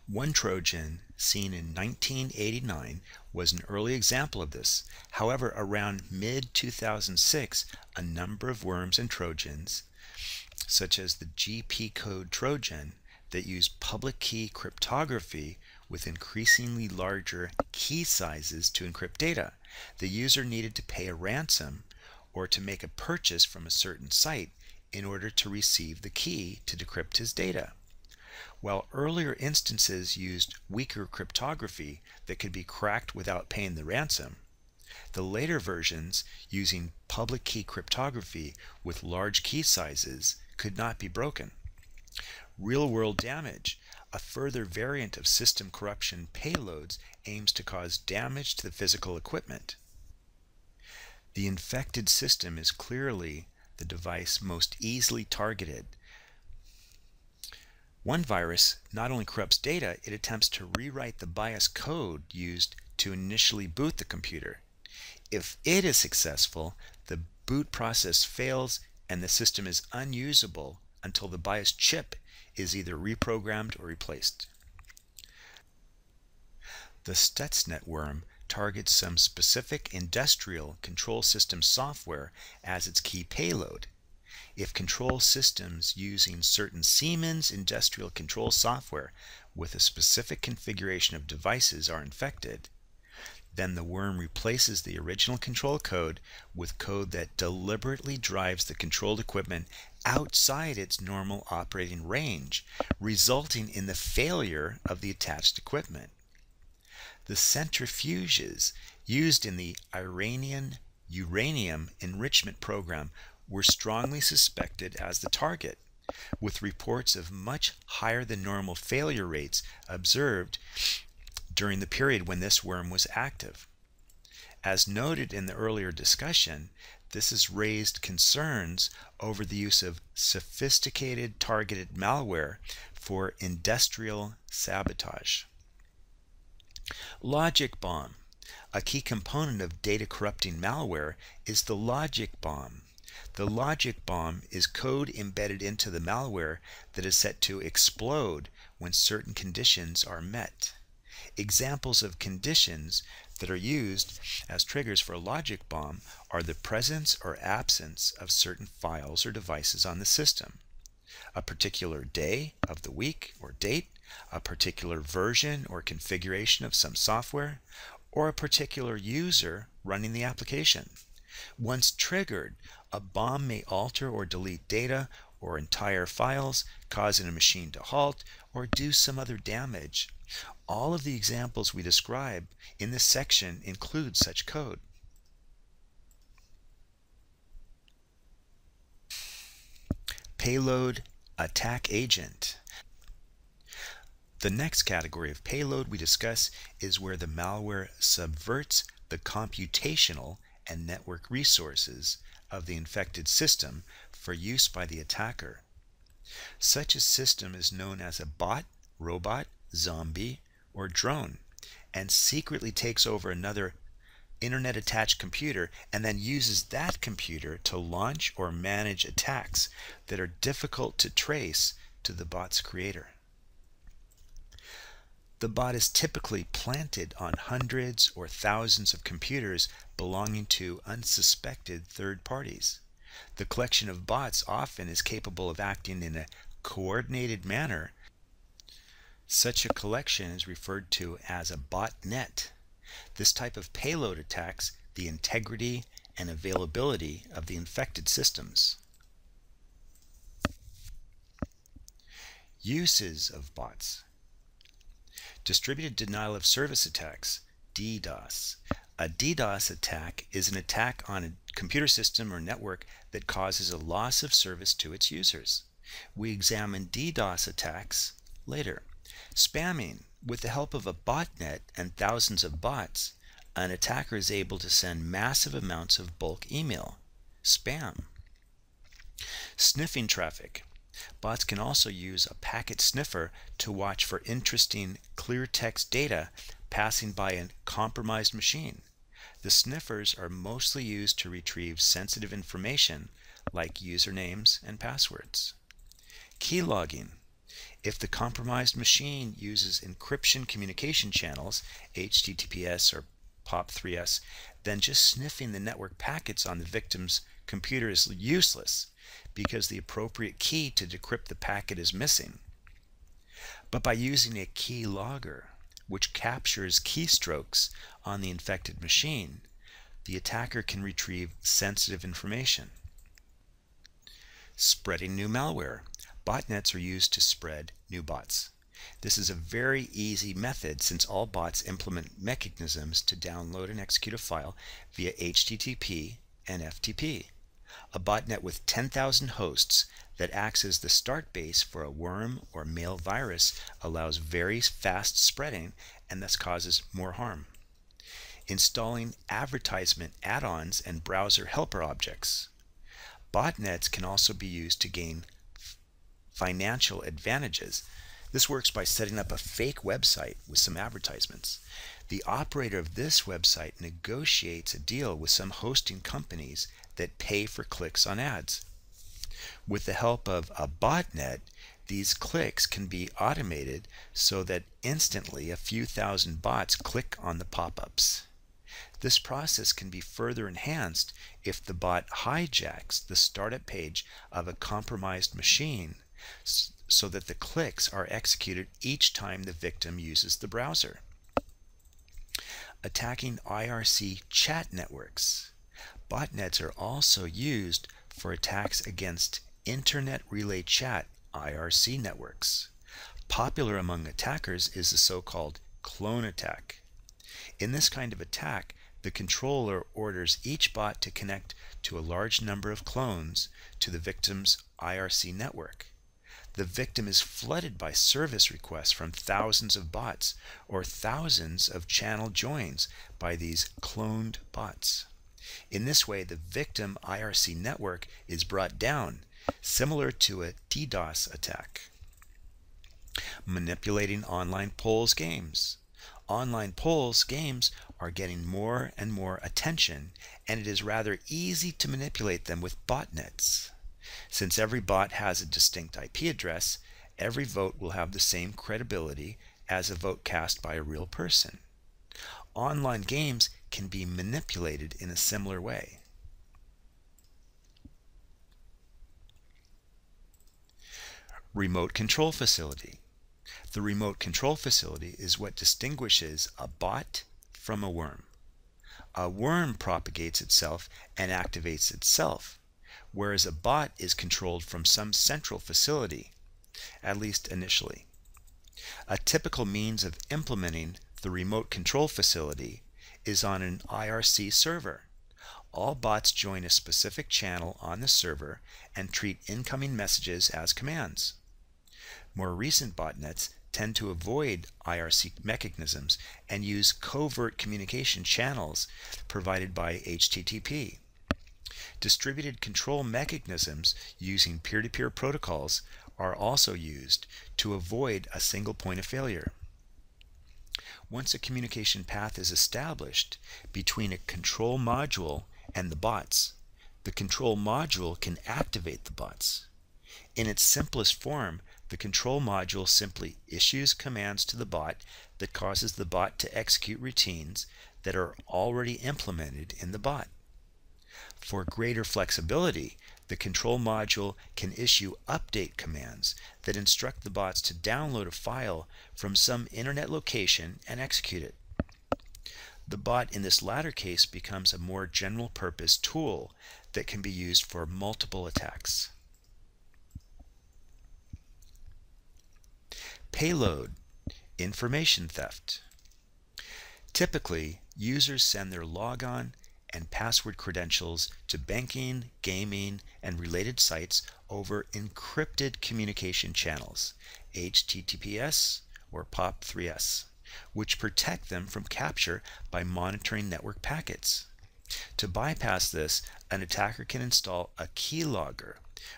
One Trojan seen in 1989 was an early example of this. However, around mid-2006, a number of worms and Trojans, such as the GP code Trojan, that use public key cryptography with increasingly larger key sizes to encrypt data. The user needed to pay a ransom or to make a purchase from a certain site in order to receive the key to decrypt his data. While earlier instances used weaker cryptography that could be cracked without paying the ransom, The later versions, using public key cryptography with large key sizes, could not be broken. Real-world damage, a further variant of system corruption payloads, aims to cause damage to the physical equipment. The infected system is clearly the device most easily targeted. One virus not only corrupts data, it attempts to rewrite the BIOS code used to initially boot the computer. If it is successful, the boot process fails and the system is unusable until the BIOS chip is either reprogrammed or replaced. The Stuxnet worm targets some specific industrial control system software as its key payload. If control systems using certain Siemens industrial control software with a specific configuration of devices are infected, then the worm replaces the original control code with code that deliberately drives the controlled equipment outside its normal operating range, resulting in the failure of the attached equipment. The centrifuges used in the Iranian uranium enrichment program were strongly suspected as the target, with reports of much higher than normal failure rates observed during the period when this worm was active. As noted in the earlier discussion, this has raised concerns over the use of sophisticated targeted malware for industrial sabotage. Logic bomb. A key component of data corrupting malware is the logic bomb. The logic bomb is code embedded into the malware that is set to explode when certain conditions are met. Examples of conditions that are used as triggers for a logic bomb are the presence or absence of certain files or devices on the system, a particular day of the week or date, a particular version or configuration of some software, or a particular user running the application. Once triggered, a bomb may alter or delete data or entire files, causing a machine to halt or do some other damage. All of the examples we describe in this section include such code. Payload attack agent. The next category of payload we discuss is where the malware subverts the computational and network resources of the infected system for use by the attacker. Such a system is known as a bot, robot, zombie, or drone, and secretly takes over another internet-attached computer and then uses that computer to launch or manage attacks that are difficult to trace to the bot's creator. The bot is typically planted on hundreds or thousands of computers belonging to unsuspected third parties. The collection of bots often is capable of acting in a coordinated manner. Such a collection is referred to as a botnet. This type of payload attacks the integrity and availability of the infected systems. Uses of bots. Distributed denial of service attacks, DDoS. A DDoS attack is an attack on a computer system or network that causes a loss of service to its users. We examine DDoS attacks later. Spamming. With the help of a botnet and thousands of bots, an attacker is able to send massive amounts of bulk email. Spam. Sniffing traffic. Bots can also use a packet sniffer to watch for interesting clear text data passing by a compromised machine. The sniffers are mostly used to retrieve sensitive information like usernames and passwords. Keylogging. If the compromised machine uses encryption communication channels, HTTPS or POP3S, then just sniffing the network packets on the victim's computer is useless because the appropriate key to decrypt the packet is missing. But by using a keylogger, which captures keystrokes on the infected machine, the attacker can retrieve sensitive information. Spreading new malware. Botnets are used to spread new bots. This is a very easy method since all bots implement mechanisms to download and execute a file via HTTP and FTP. A botnet with 10,000 hosts that acts as the start base for a worm or mail virus allows very fast spreading and thus causes more harm. Installing advertisement add-ons and browser helper objects. Botnets can also be used to gain financial advantages. This works by setting up a fake website with some advertisements. The operator of this website negotiates a deal with some hosting companies that pay for clicks on ads. With the help of a botnet, these clicks can be automated so that instantly a few thousand bots click on the pop-ups. This process can be further enhanced if the bot hijacks the startup page of a compromised machine so that the clicks are executed each time the victim uses the browser. Attacking IRC chat networks. Botnets are also used for attacks against Internet Relay Chat (IRC) networks. Popular among attackers is the so-called clone attack. In this kind of attack, the controller orders each bot to connect to a large number of clones to the victim's IRC network. The victim is flooded by service requests from thousands of bots or thousands of channel joins by these cloned bots. In this way, the victim IRC network is brought down, similar to a DDoS attack. Manipulating online polls games. Online polls games are getting more and more attention, and it is rather easy to manipulate them with botnets. Since every bot has a distinct IP address, every vote will have the same credibility as a vote cast by a real person. Online games can be manipulated in a similar way. Remote control facility. The remote control facility is what distinguishes a bot from a worm. A worm propagates itself and activates itself, whereas a bot is controlled from some central facility, at least initially. A typical means of implementing the remote control facility is on an IRC server. All bots join a specific channel on the server and treat incoming messages as commands. More recent botnets tend to avoid IRC mechanisms and use covert communication channels provided by HTTP. Distributed control mechanisms using peer-to-peer protocols are also used to avoid a single point of failure. Once a communication path is established between a control module and the bots, the control module can activate the bots. In its simplest form, the control module simply issues commands to the bot that causes the bot to execute routines that are already implemented in the bot. For greater flexibility, the control module can issue update commands that instruct the bots to download a file from some internet location and execute it. The bot in this latter case becomes a more general purpose tool that can be used for multiple attacks. Payload, information theft. Typically, users send their logon and password credentials to banking, gaming, and related sites over encrypted communication channels, HTTPS or POP3S, which protect them from capture by monitoring network packets. To bypass this, an attacker can install a keylogger,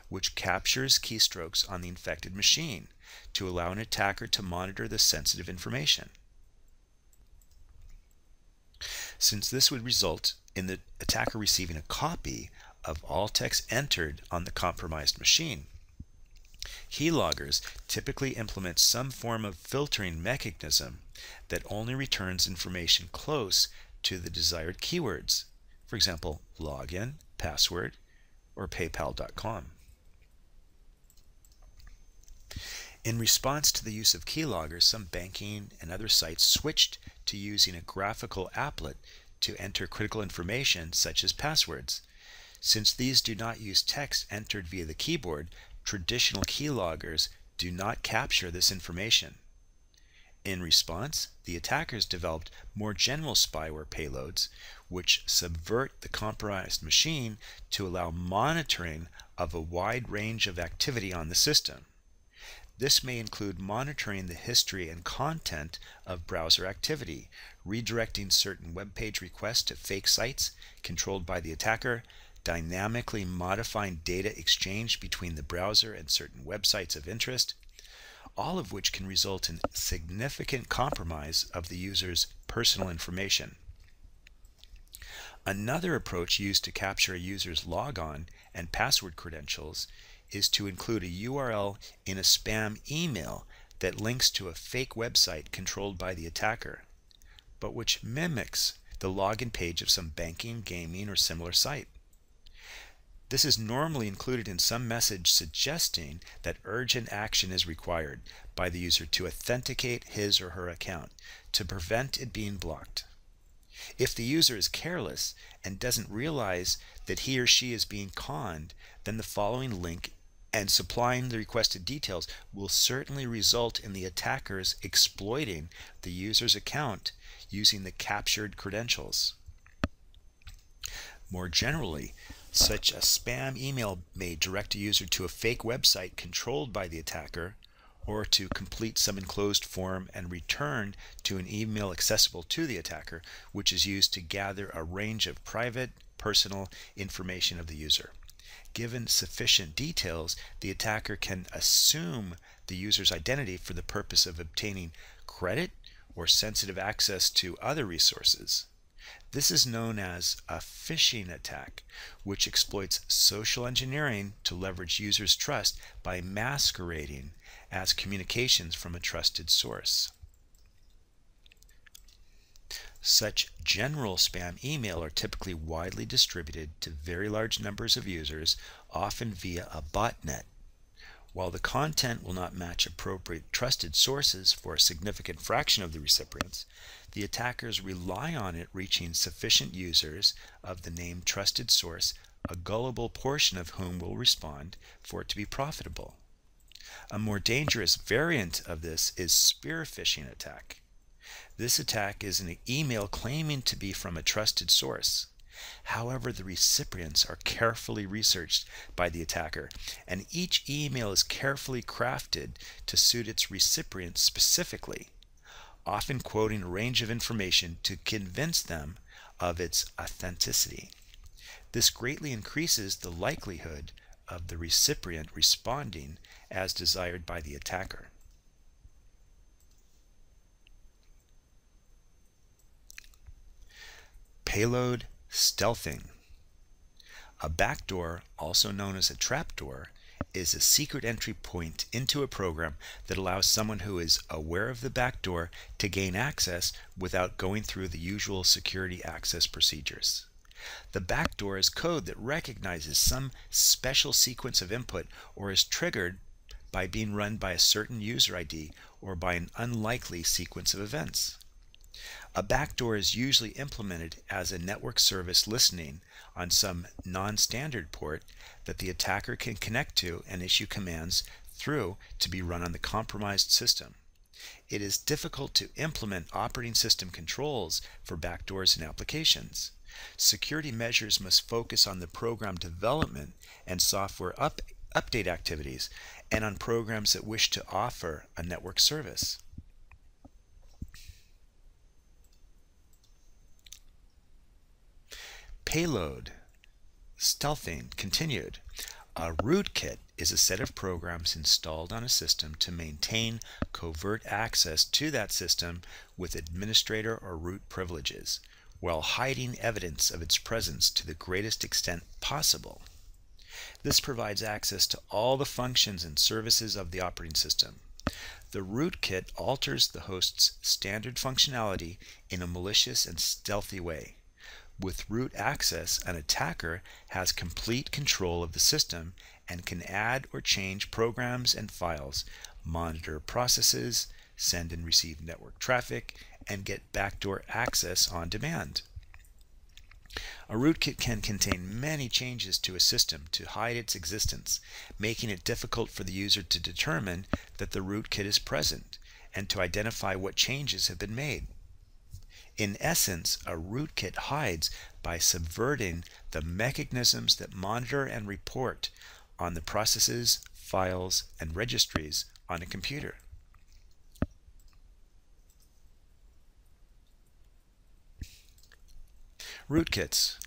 which captures keystrokes on the infected machine to allow an attacker to monitor the sensitive information. Since this would result in the attacker receiving a copy of all text entered on the compromised machine, keyloggers typically implement some form of filtering mechanism that only returns information close to the desired keywords, for example, login, password, or paypal.com. In response to the use of keyloggers, some banking and other sites switched to using a graphical applet to enter critical information such as passwords. Since these do not use text entered via the keyboard, traditional keyloggers do not capture this information. In response, the attackers developed more general spyware payloads, which subvert the compromised machine to allow monitoring of a wide range of activity on the system. This may include monitoring the history and content of browser activity, redirecting certain web page requests to fake sites controlled by the attacker, dynamically modifying data exchanged between the browser and certain websites of interest, all of which can result in significant compromise of the user's personal information. Another approach used to capture a user's logon and password credentials is to include a URL in a spam email that links to a fake website controlled by the attacker, but which mimics the login page of some banking, gaming, or similar site. This is normally included in some message suggesting that urgent action is required by the user to authenticate his or her account to prevent it being blocked. If the user is careless and doesn't realize that he or she is being conned, then the following link and supplying the requested details will certainly result in the attackers exploiting the user's account using the captured credentials. More generally, such a spam email may direct a user to a fake website controlled by the attacker, or to complete some enclosed form and return to an email accessible to the attacker, which is used to gather a range of private, personal information of the user. Given sufficient details, the attacker can assume the user's identity for the purpose of obtaining credit or sensitive access to other resources. This is known as a phishing attack, which exploits social engineering to leverage users' trust by masquerading as communications from a trusted source. Such general spam email are typically widely distributed to very large numbers of users, often via a botnet. While the content will not match appropriate trusted sources for a significant fraction of the recipients, the attackers rely on it reaching sufficient users of the named trusted source, a gullible portion of whom will respond, for it to be profitable. A more dangerous variant of this is spear phishing attack. This attack is an email claiming to be from a trusted source. However, the recipients are carefully researched by the attacker, and each email is carefully crafted to suit its recipient specifically, often quoting a range of information to convince them of its authenticity. This greatly increases the likelihood of the recipient responding as desired by the attacker. Payload stealthing. A backdoor, also known as a trapdoor, is a secret entry point into a program that allows someone who is aware of the backdoor to gain access without going through the usual security access procedures. The backdoor is code that recognizes some special sequence of input or is triggered by being run by a certain user ID or by an unlikely sequence of events. A backdoor is usually implemented as a network service listening on some non-standard port that the attacker can connect to and issue commands through to be run on the compromised system. It is difficult to implement operating system controls for backdoors in applications. Security measures must focus on the program development and software update activities and on programs that wish to offer a network service. Payload stealthing continued. A rootkit is a set of programs installed on a system to maintain covert access to that system with administrator or root privileges, while hiding evidence of its presence to the greatest extent possible. This provides access to all the functions and services of the operating system. The rootkit alters the host's standard functionality in a malicious and stealthy way. With root access, an attacker has complete control of the system and can add or change programs and files, monitor processes, send and receive network traffic, and get backdoor access on demand. A rootkit can contain many changes to a system to hide its existence, making it difficult for the user to determine that the rootkit is present and to identify what changes have been made. In essence, a rootkit hides by subverting the mechanisms that monitor and report on the processes, files, and registries on a computer. Rootkits.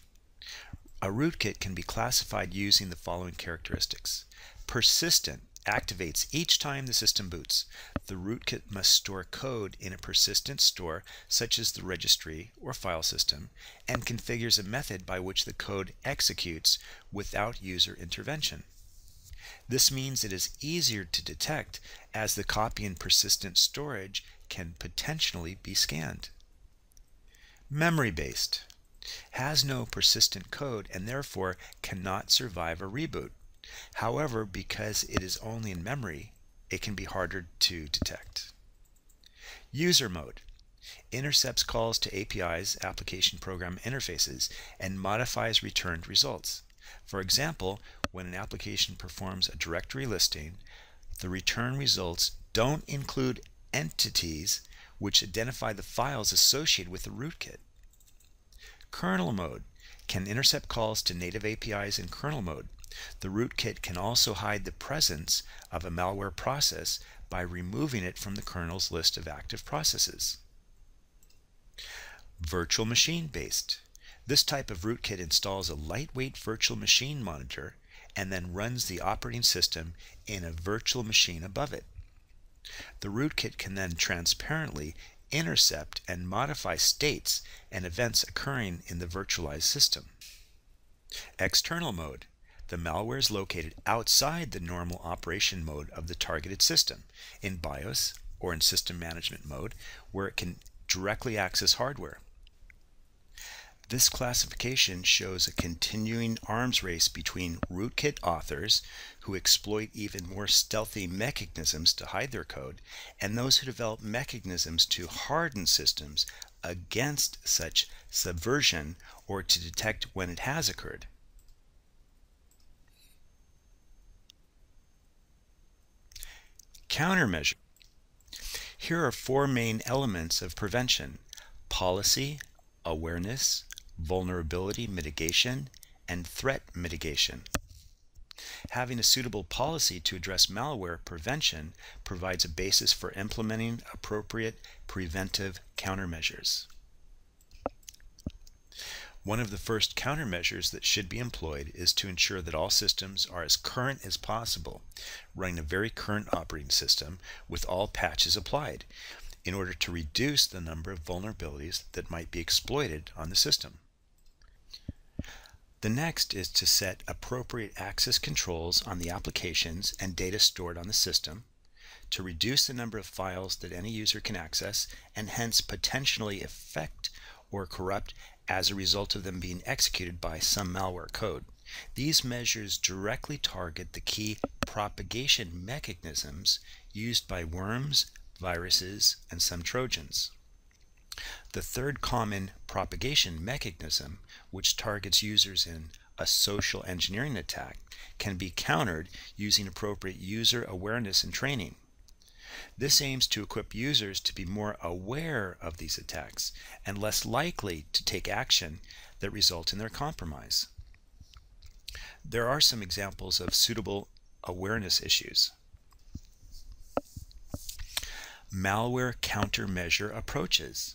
A rootkit can be classified using the following characteristics. Persistent activates each time the system boots. The rootkit must store code in a persistent store, such as the registry or file system, and configures a method by which the code executes without user intervention. This means it is easier to detect, as the copy in persistent storage can potentially be scanned. Memory-based. Has no persistent code and therefore cannot survive a reboot. However, because it is only in memory, it can be harder to detect. User mode intercepts calls to APIs, application program interfaces, and modifies returned results. For example, when an application performs a directory listing, the return results don't include entities which identify the files associated with the rootkit. Kernel mode can intercept calls to native APIs in kernel mode. The rootkit can also hide the presence of a malware process by removing it from the kernel's list of active processes. Virtual machine based. This type of rootkit installs a lightweight virtual machine monitor and then runs the operating system in a virtual machine above it. The rootkit can then transparently intercept and modify states and events occurring in the virtualized system. External mode. The malware is located outside the normal operation mode of the targeted system, in BIOS or in system management mode, where it can directly access hardware. This classification shows a continuing arms race between rootkit authors who exploit even more stealthy mechanisms to hide their code, and those who develop mechanisms to harden systems against such subversion or to detect when it has occurred. Countermeasure. Here are four main elements of prevention: policy, awareness, vulnerability mitigation, and threat mitigation. Having a suitable policy to address malware prevention provides a basis for implementing appropriate preventive countermeasures. One of the first countermeasures that should be employed is to ensure that all systems are as current as possible, running a very current operating system with all patches applied, in order to reduce the number of vulnerabilities that might be exploited on the system. The next is to set appropriate access controls on the applications and data stored on the system to reduce the number of files that any user can access and hence potentially affect or corrupt as a result of them being executed by some malware code. These measures directly target the key propagation mechanisms used by worms, viruses, and some Trojans. The third common propagation mechanism, which targets users in a social engineering attack, can be countered using appropriate user awareness and training. This aims to equip users to be more aware of these attacks and less likely to take action that result in their compromise. There are some examples of suitable awareness issues. Malware countermeasure approaches.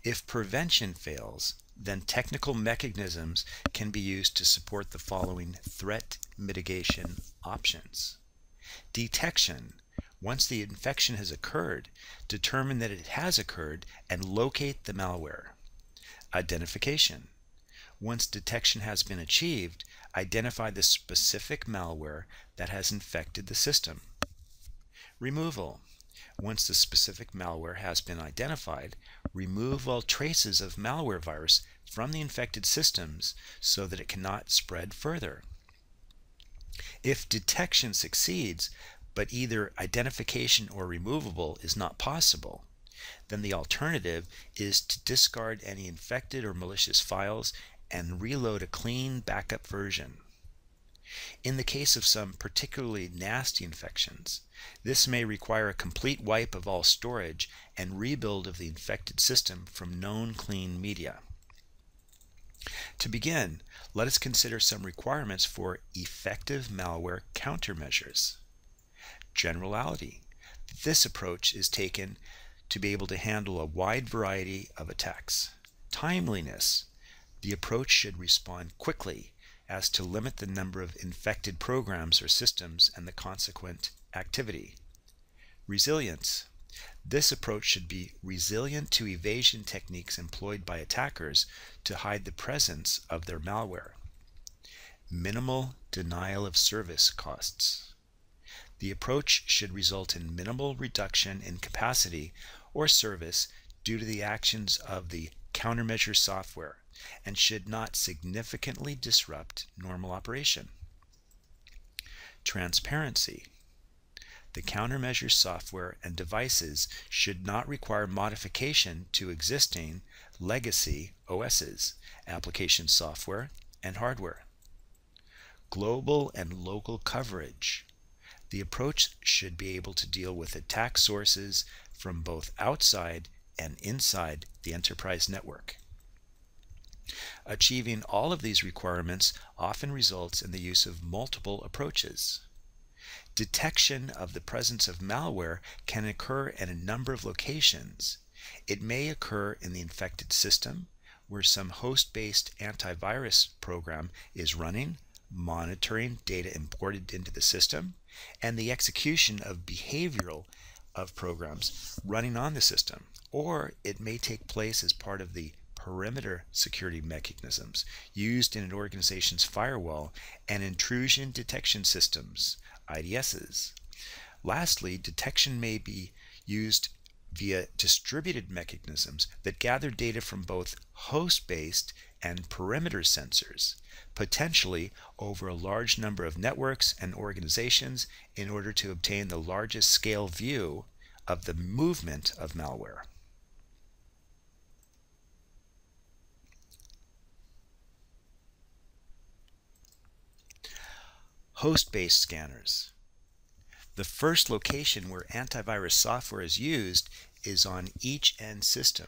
If prevention fails, then technical mechanisms can be used to support the following threat mitigation options. Detection. Once the infection has occurred, determine that it has occurred and locate the malware. Identification. Once detection has been achieved, identify the specific malware that has infected the system. Removal. Once the specific malware has been identified, remove all traces of malware virus from the infected systems so that it cannot spread further. If detection succeeds, but either identification or removable is not possible, then the alternative is to discard any infected or malicious files and reload a clean backup version. In the case of some particularly nasty infections, this may require a complete wipe of all storage and rebuild of the infected system from known clean media. To begin, let us consider some requirements for effective malware countermeasures. Generality. This approach is taken to be able to handle a wide variety of attacks. Timeliness. The approach should respond quickly as to limit the number of infected programs or systems and the consequent activity. Resilience. This approach should be resilient to evasion techniques employed by attackers to hide the presence of their malware. Minimal denial of service costs. The approach should result in minimal reduction in capacity or service due to the actions of the countermeasure software and should not significantly disrupt normal operation. Transparency. The countermeasure software and devices should not require modification to existing legacy OSs, application software, and hardware. Global and local coverage. The approach should be able to deal with attack sources from both outside and inside the enterprise network. Achieving all of these requirements often results in the use of multiple approaches. Detection of the presence of malware can occur at a number of locations. It may occur in the infected system, where some host-based antivirus program is running, monitoring data imported into the system, and the execution of behavioral of programs running on the system. Or it may take place as part of the perimeter security mechanisms used in an organization's firewall and intrusion detection systems, IDSs. Lastly, detection may be used via distributed mechanisms that gather data from both host-based and perimeter sensors, potentially over a large number of networks and organizations in order to obtain the largest scale view of the movement of malware. Host-based scanners. The first location where antivirus software is used is on each end system.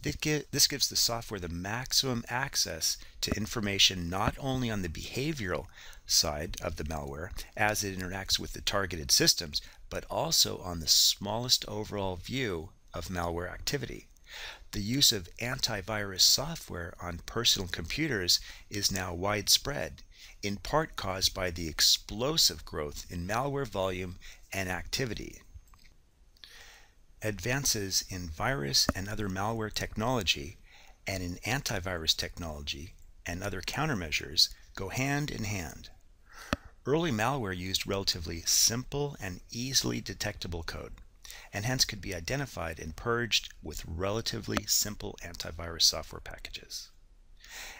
This gives the software the maximum access to information not only on the behavioral side of the malware as it interacts with the targeted systems, but also on the smallest overall view of malware activity. The use of antivirus software on personal computers is now widespread, in part caused by the explosive growth in malware volume and activity. Advances in virus and other malware technology and in antivirus technology and other countermeasures go hand in hand. Early malware used relatively simple and easily detectable code, and hence could be identified and purged with relatively simple antivirus software packages.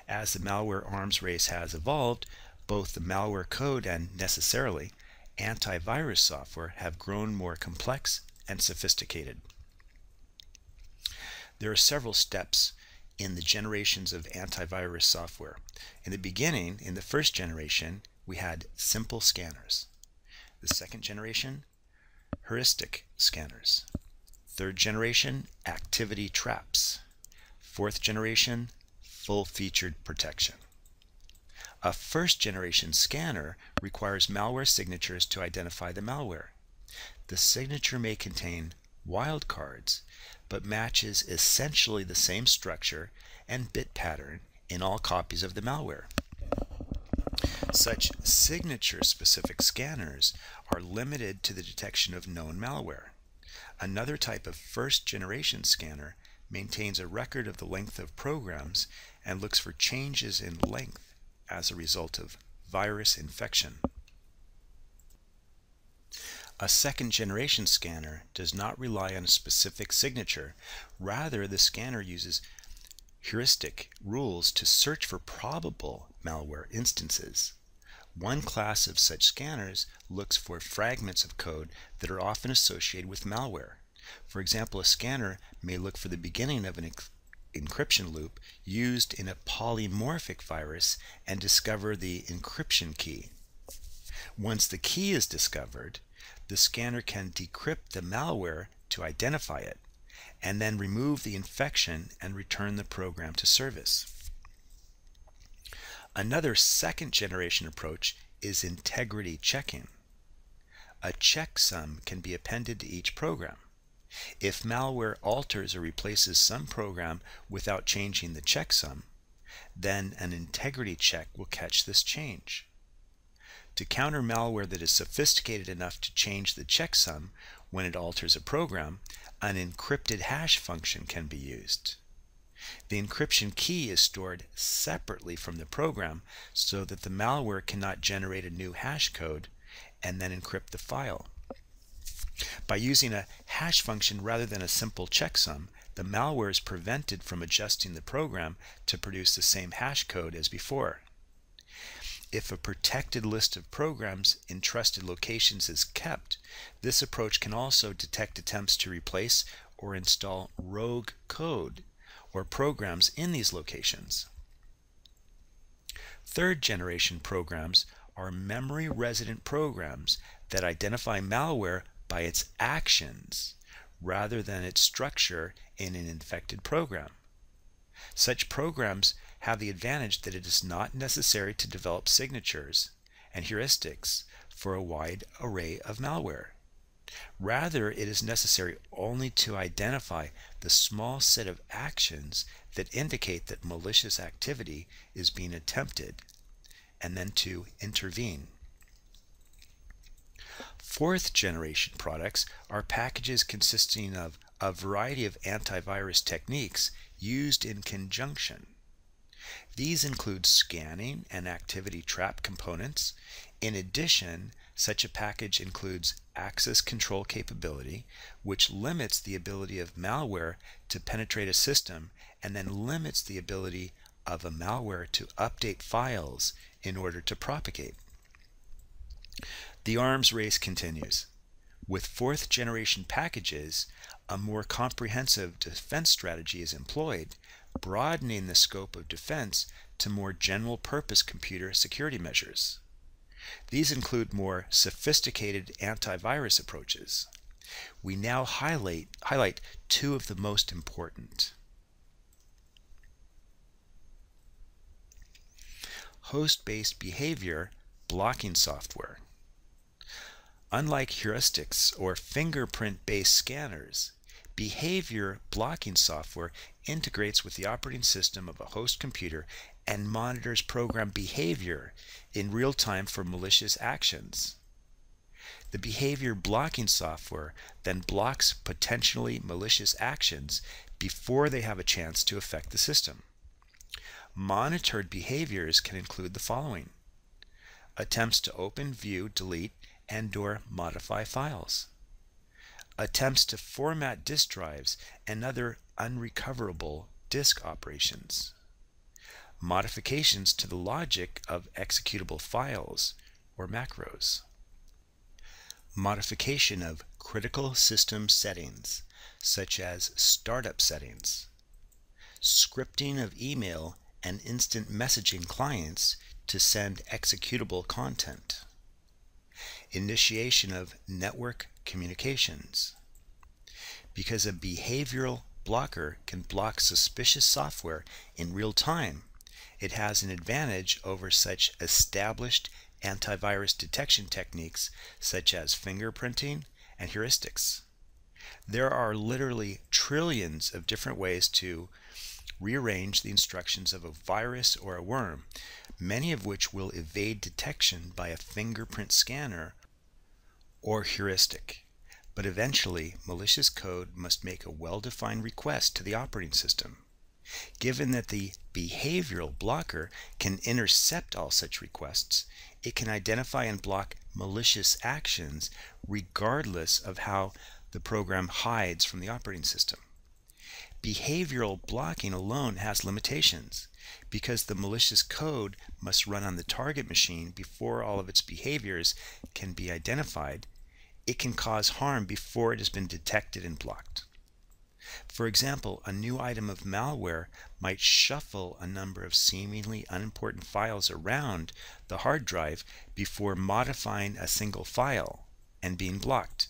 As the malware arms race has evolved, both the malware code and, necessarily, antivirus software have grown more complex and sophisticated. There are several steps in the generations of antivirus software. In the beginning, in the first generation, we had simple scanners. The second generation, heuristic scanners. Third generation, activity traps. Fourth generation, full-featured protection. A first-generation scanner requires malware signatures to identify the malware. The signature may contain wildcards, but matches essentially the same structure and bit pattern in all copies of the malware. Such signature-specific scanners are limited to the detection of known malware. Another type of first-generation scanner maintains a record of the length of programs and looks for changes in length as a result of virus infection. A second-generation scanner does not rely on a specific signature. Rather, the scanner uses heuristic rules to search for probable malware instances. One class of such scanners looks for fragments of code that are often associated with malware. For example, a scanner may look for the beginning of an encryption loop used in a polymorphic virus and discover the encryption key. Once the key is discovered, the scanner can decrypt the malware to identify it, and then remove the infection and return the program to service. Another second generation approach is integrity checking. A checksum can be appended to each program. If malware alters or replaces some program without changing the checksum, then an integrity check will catch this change. To counter malware that is sophisticated enough to change the checksum when it alters a program, an encrypted hash function can be used. The encryption key is stored separately from the program so that the malware cannot generate a new hash code and then encrypt the file. By using a hash function rather than a simple checksum, the malware is prevented from adjusting the program to produce the same hash code as before. If a protected list of programs in trusted locations is kept, this approach can also detect attempts to replace or install rogue code or programs in these locations. Third generation programs are memory resident programs that identify malware by its actions rather than its structure in an infected program. Such programs have the advantage that it is not necessary to develop signatures and heuristics for a wide array of malware. Rather, it is necessary only to identify the small set of actions that indicate that malicious activity is being attempted, and then to intervene. Fourth generation products are packages consisting of a variety of antivirus techniques used in conjunction. These include scanning and activity trap components. In addition, such a package includes access control capability, which limits the ability of malware to penetrate a system and then limits the ability of a malware to update files in order to propagate. The arms race continues. With fourth generation packages, a more comprehensive defense strategy is employed, broadening the scope of defense to more general purpose computer security measures. These include more sophisticated antivirus approaches. We now highlight two of the most important. Host-based behavior blocking software. Unlike heuristics or fingerprint-based scanners, behavior blocking software integrates with the operating system of a host computer and monitors program behavior in real time for malicious actions. The behavior blocking software then blocks potentially malicious actions before they have a chance to affect the system. Monitored behaviors can include the following: attempts to open, view, delete, and/or modify files, attempts to format disk drives and other unrecoverable disk operations, modifications to the logic of executable files or macros, modification of critical system settings such as startup settings, scripting of email and instant messaging clients to send executable content, initiation of network communications. Because a behavioral blocker can block suspicious software in real time, it has an advantage over such established antivirus detection techniques such as fingerprinting and heuristics. There are literally trillions of different ways to rearrange the instructions of a virus or a worm, many of which will evade detection by a fingerprint scanner or heuristic. But eventually, malicious code must make a well-defined request to the operating system. Given that the behavioral blocker can intercept all such requests, it can identify and block malicious actions regardless of how the program hides from the operating system. Behavioral blocking alone has limitations. Because the malicious code must run on the target machine before all of its behaviors can be identified, it can cause harm before it has been detected and blocked. For example, a new item of malware might shuffle a number of seemingly unimportant files around the hard drive before modifying a single file and being blocked.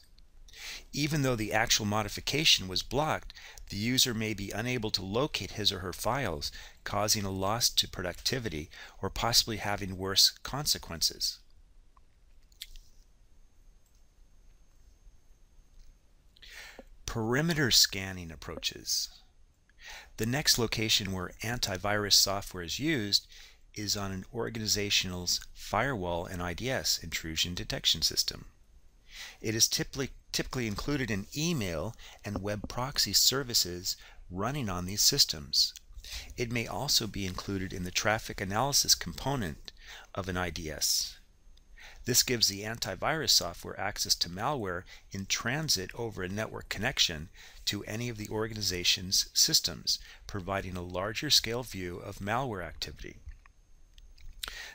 Even though the actual modification was blocked, the user may be unable to locate his or her files, causing a loss to productivity or possibly having worse consequences. Perimeter scanning approaches. The next location where antivirus software is used is on an organization's firewall and IDS, intrusion detection system. It is typically included in email and web proxy services running on these systems. It may also be included in the traffic analysis component of an IDS. This gives the antivirus software access to malware in transit over a network connection to any of the organization's systems, providing a larger scale view of malware activity.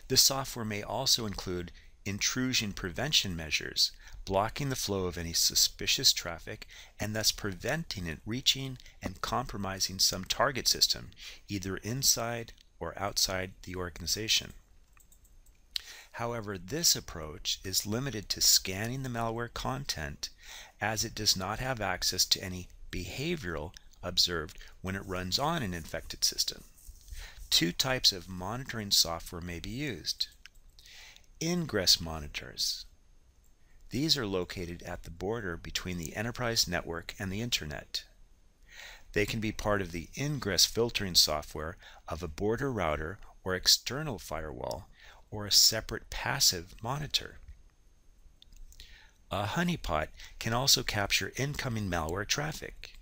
This software may also include intrusion prevention measures, blocking the flow of any suspicious traffic and thus preventing it reaching and compromising some target system, either inside or outside the organization. However, this approach is limited to scanning the malware content, as it does not have access to any behavioral observed when it runs on an infected system. Two types of monitoring software may be used. Ingress monitors. These are located at the border between the enterprise network and the internet. They can be part of the ingress filtering software of a border router or external firewall, or a separate passive monitor. A honeypot can also capture incoming malware traffic.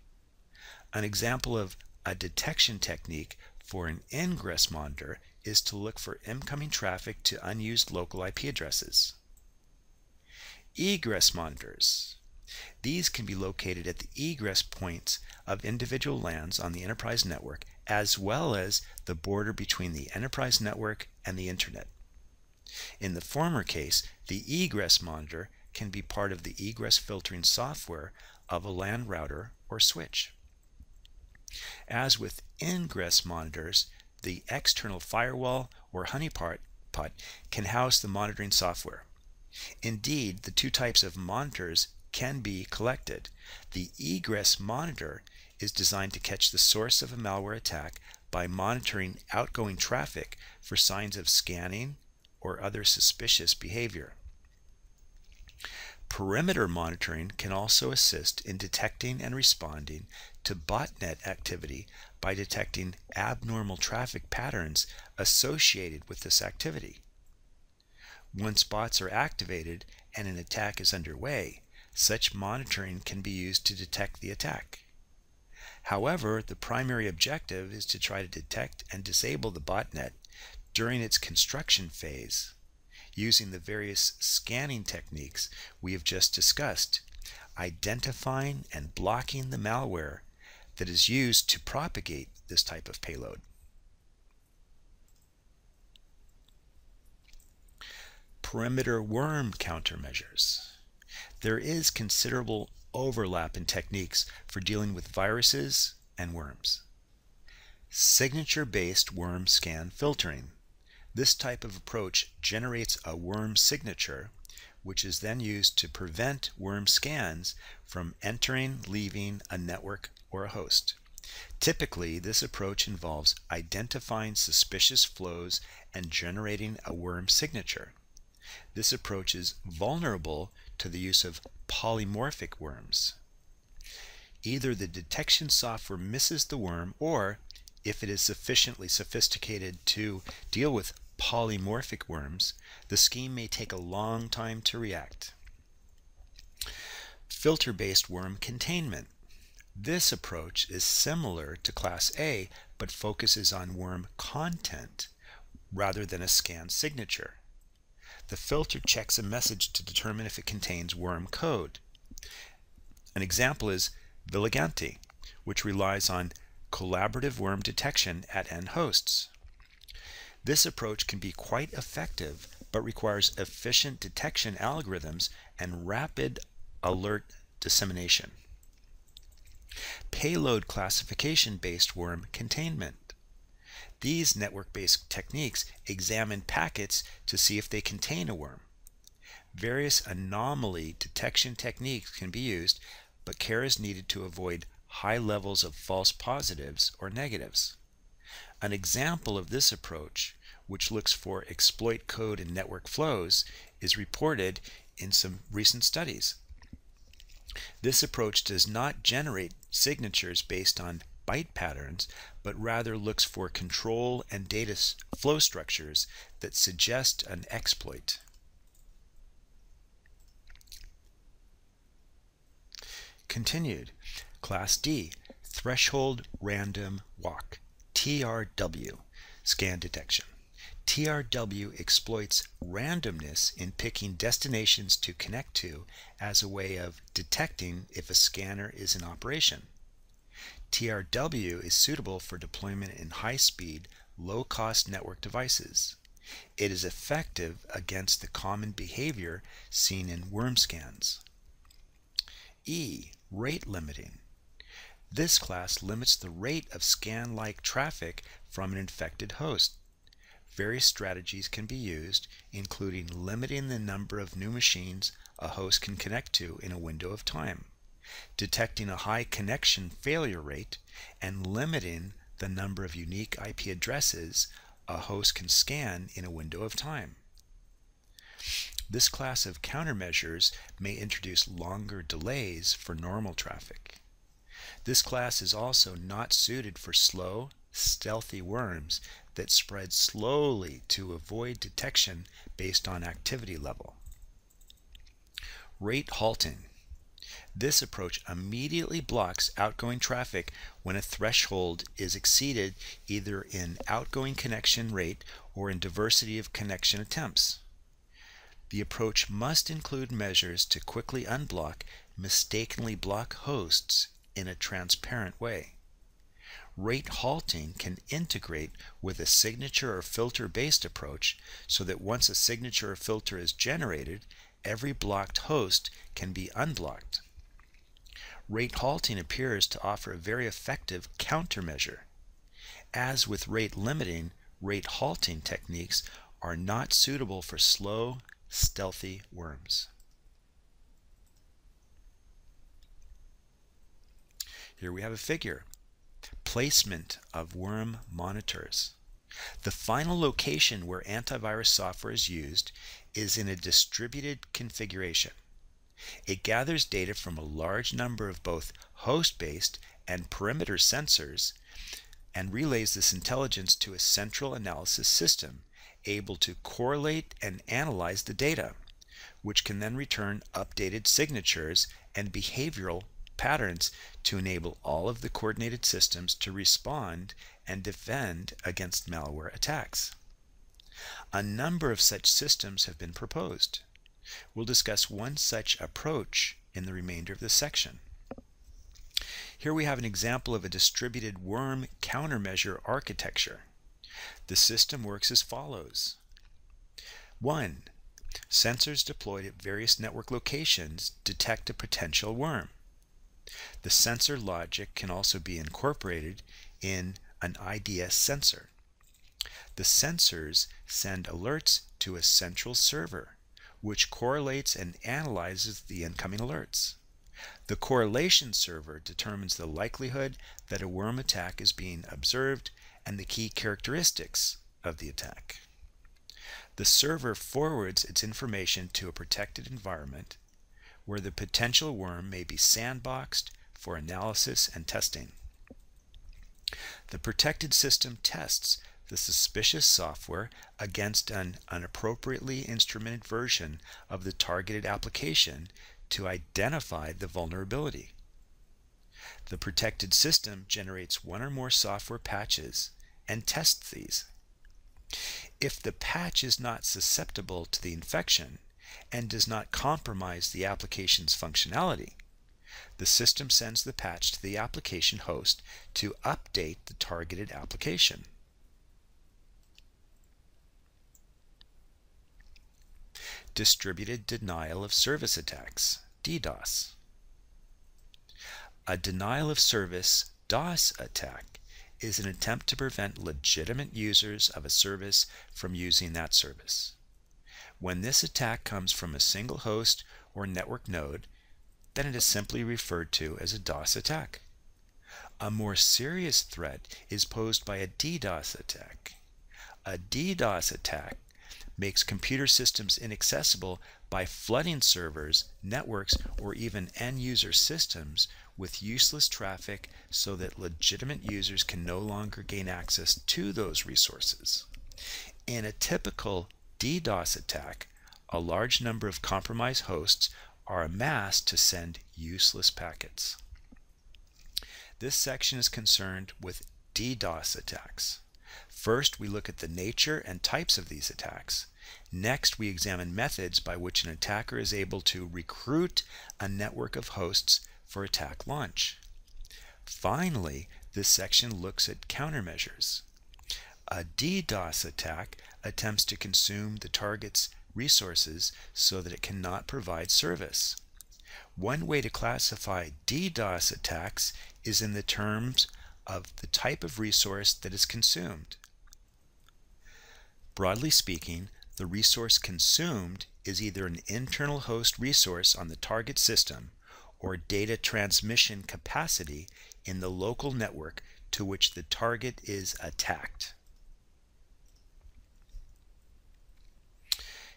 An example of a detection technique for an ingress monitor is to look for incoming traffic to unused local IP addresses. Egress monitors. These can be located at the egress points of individual LANs on the enterprise network, as well as the border between the enterprise network and the internet. In the former case, the egress monitor can be part of the egress filtering software of a LAN router or switch. As with ingress monitors, the external firewall or honeypot can house the monitoring software. Indeed, the two types of monitors can be collected. The egress monitor is designed to catch the source of a malware attack by monitoring outgoing traffic for signs of scanning or other suspicious behavior. Perimeter monitoring can also assist in detecting and responding to botnet activity by detecting abnormal traffic patterns associated with this activity. Once bots are activated and an attack is underway, such monitoring can be used to detect the attack. However, the primary objective is to try to detect and disable the botnet during its construction phase, using the various scanning techniques we have just discussed, identifying and blocking the malware that is used to propagate this type of payload. Perimeter worm countermeasures. There is considerable overlap in techniques for dealing with viruses and worms. Signature-based worm scan filtering. This type of approach generates a worm signature, which is then used to prevent worm scans from entering, leaving a network or a host. Typically, this approach involves identifying suspicious flows and generating a worm signature. This approach is vulnerable to the use of polymorphic worms. Either the detection software misses the worm, or if it is sufficiently sophisticated to deal with polymorphic worms, the scheme may take a long time to react. Filter-based worm containment. This approach is similar to Class A, but focuses on worm content rather than a scan signature. The filter checks a message to determine if it contains worm code. An example is Villigante, which relies on collaborative worm detection at end hosts. This approach can be quite effective, but requires efficient detection algorithms and rapid alert dissemination. Payload classification-based worm containment. These network-based techniques examine packets to see if they contain a worm. Various anomaly detection techniques can be used, but care is needed to avoid high levels of false positives or negatives. An example of this approach, which looks for exploit code and network flows, is reported in some recent studies. This approach does not generate signatures based on byte patterns, but rather looks for control and data flow structures that suggest an exploit. Continued. Class D, Threshold Random Walk, TRW, scan detection. TRW exploits randomness in picking destinations to connect to as a way of detecting if a scanner is in operation. TRW is suitable for deployment in high-speed, low-cost network devices. It is effective against the common behavior seen in worm scans. E. Rate limiting. This class limits the rate of scan-like traffic from an infected host. Various strategies can be used, including limiting the number of new machines a host can connect to in a window of time, detecting a high connection failure rate, and limiting the number of unique IP addresses a host can scan in a window of time. This class of countermeasures may introduce longer delays for normal traffic. This class is also not suited for slow, stealthy worms that spread slowly to avoid detection based on activity level. Rate halting. This approach immediately blocks outgoing traffic when a threshold is exceeded either in outgoing connection rate or in diversity of connection attempts. The approach must include measures to quickly unblock mistakenly block hosts in a transparent way. Rate halting can integrate with a signature or filter based approach so that once a signature or filter is generated, every blocked host can be unblocked. Rate halting appears to offer a very effective countermeasure. As with rate limiting, rate halting techniques are not suitable for slow, stealthy worms. Here we have a figure. Placement of worm monitors. The final location where antivirus software is used is in a distributed configuration. It gathers data from a large number of both host-based and perimeter sensors and relays this intelligence to a central analysis system able to correlate and analyze the data, which can then return updated signatures and behavioral patterns to enable all of the coordinated systems to respond and defend against malware attacks. A number of such systems have been proposed. We'll discuss one such approach in the remainder of this section. Here we have an example of a distributed worm countermeasure architecture. The system works as follows. 1. Sensors deployed at various network locations detect a potential worm. The sensor logic can also be incorporated in an IDS sensor. The sensors send alerts to a central server, which correlates and analyzes the incoming alerts. The correlation server determines the likelihood that a worm attack is being observed and the key characteristics of the attack. The server forwards its information to a protected environment where the potential worm may be sandboxed for analysis and testing. The protected system tests the suspicious software against an inappropriately instrumented version of the targeted application to identify the vulnerability. The protected system generates one or more software patches and tests these. If the patch is not susceptible to the infection and does not compromise the application's functionality, the system sends the patch to the application host to update the targeted application. Distributed denial of service attacks, DDoS. A denial of service DOS attack is an attempt to prevent legitimate users of a service from using that service. When this attack comes from a single host or network node, then it is simply referred to as a DOS attack. A more serious threat is posed by a DDoS attack. A DDoS attack makes computer systems inaccessible by flooding servers, networks, or even end-user systems with useless traffic so that legitimate users can no longer gain access to those resources. In a typical DDoS attack, a large number of compromised hosts are amassed to send useless packets. This section is concerned with DDoS attacks. First, we look at the nature and types of these attacks. Next, we examine methods by which an attacker is able to recruit a network of hosts for attack launch. Finally, this section looks at countermeasures. A DDoS attack attempts to consume the target's resources so that it cannot provide service. One way to classify DDoS attacks is in the terms of the type of resource that is consumed. Broadly speaking, the resource consumed is either an internal host resource on the target system or data transmission capacity in the local network to which the target is attacked.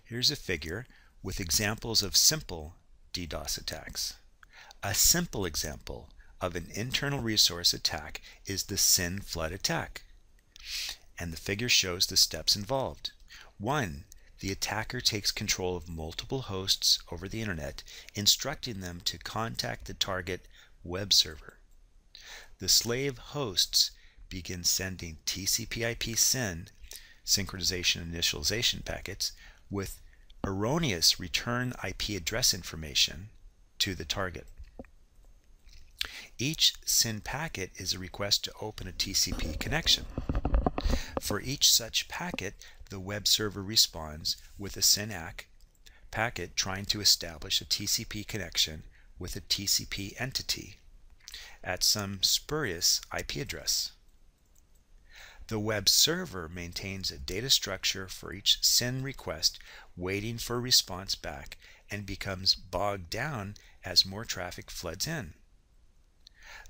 Here's a figure with examples of simple DDoS attacks. A simple example of an internal resource attack is the SYN flood attack, and the figure shows the steps involved. 1. The attacker takes control of multiple hosts over the internet, instructing them to contact the target web server. The slave hosts begin sending TCP/IP SYN, synchronization initialization packets, with erroneous return IP address information to the target. Each SYN packet is a request to open a TCP connection. For each such packet, the web server responds with a SYN-ACK packet trying to establish a TCP connection with a TCP entity at some spurious IP address. The web server maintains a data structure for each SYN request, waiting for a response back, and becomes bogged down as more traffic floods in.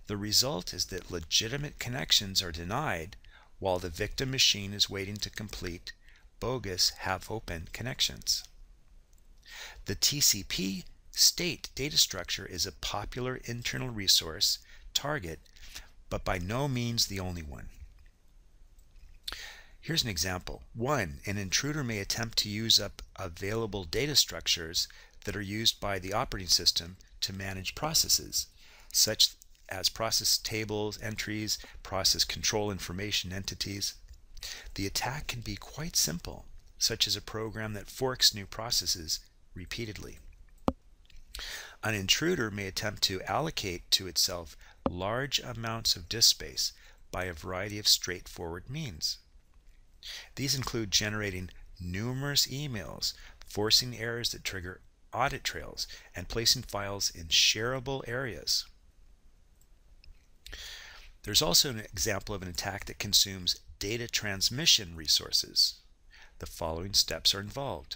The result is that legitimate connections are denied while the victim machine is waiting to complete bogus half-open connections. The TCP state data structure is a popular internal resource target, but by no means the only one. Here's an example. 1. An intruder may attempt to use up available data structures that are used by the operating system to manage processes, such as process tables, entries, process control information entities. The attack can be quite simple, such as a program that forks new processes repeatedly. An intruder may attempt to allocate to itself large amounts of disk space by a variety of straightforward means. These include generating numerous emails, forcing errors that trigger audit trails, and placing files in shareable areas. There's also an example of an attack that consumes data transmission resources. The following steps are involved.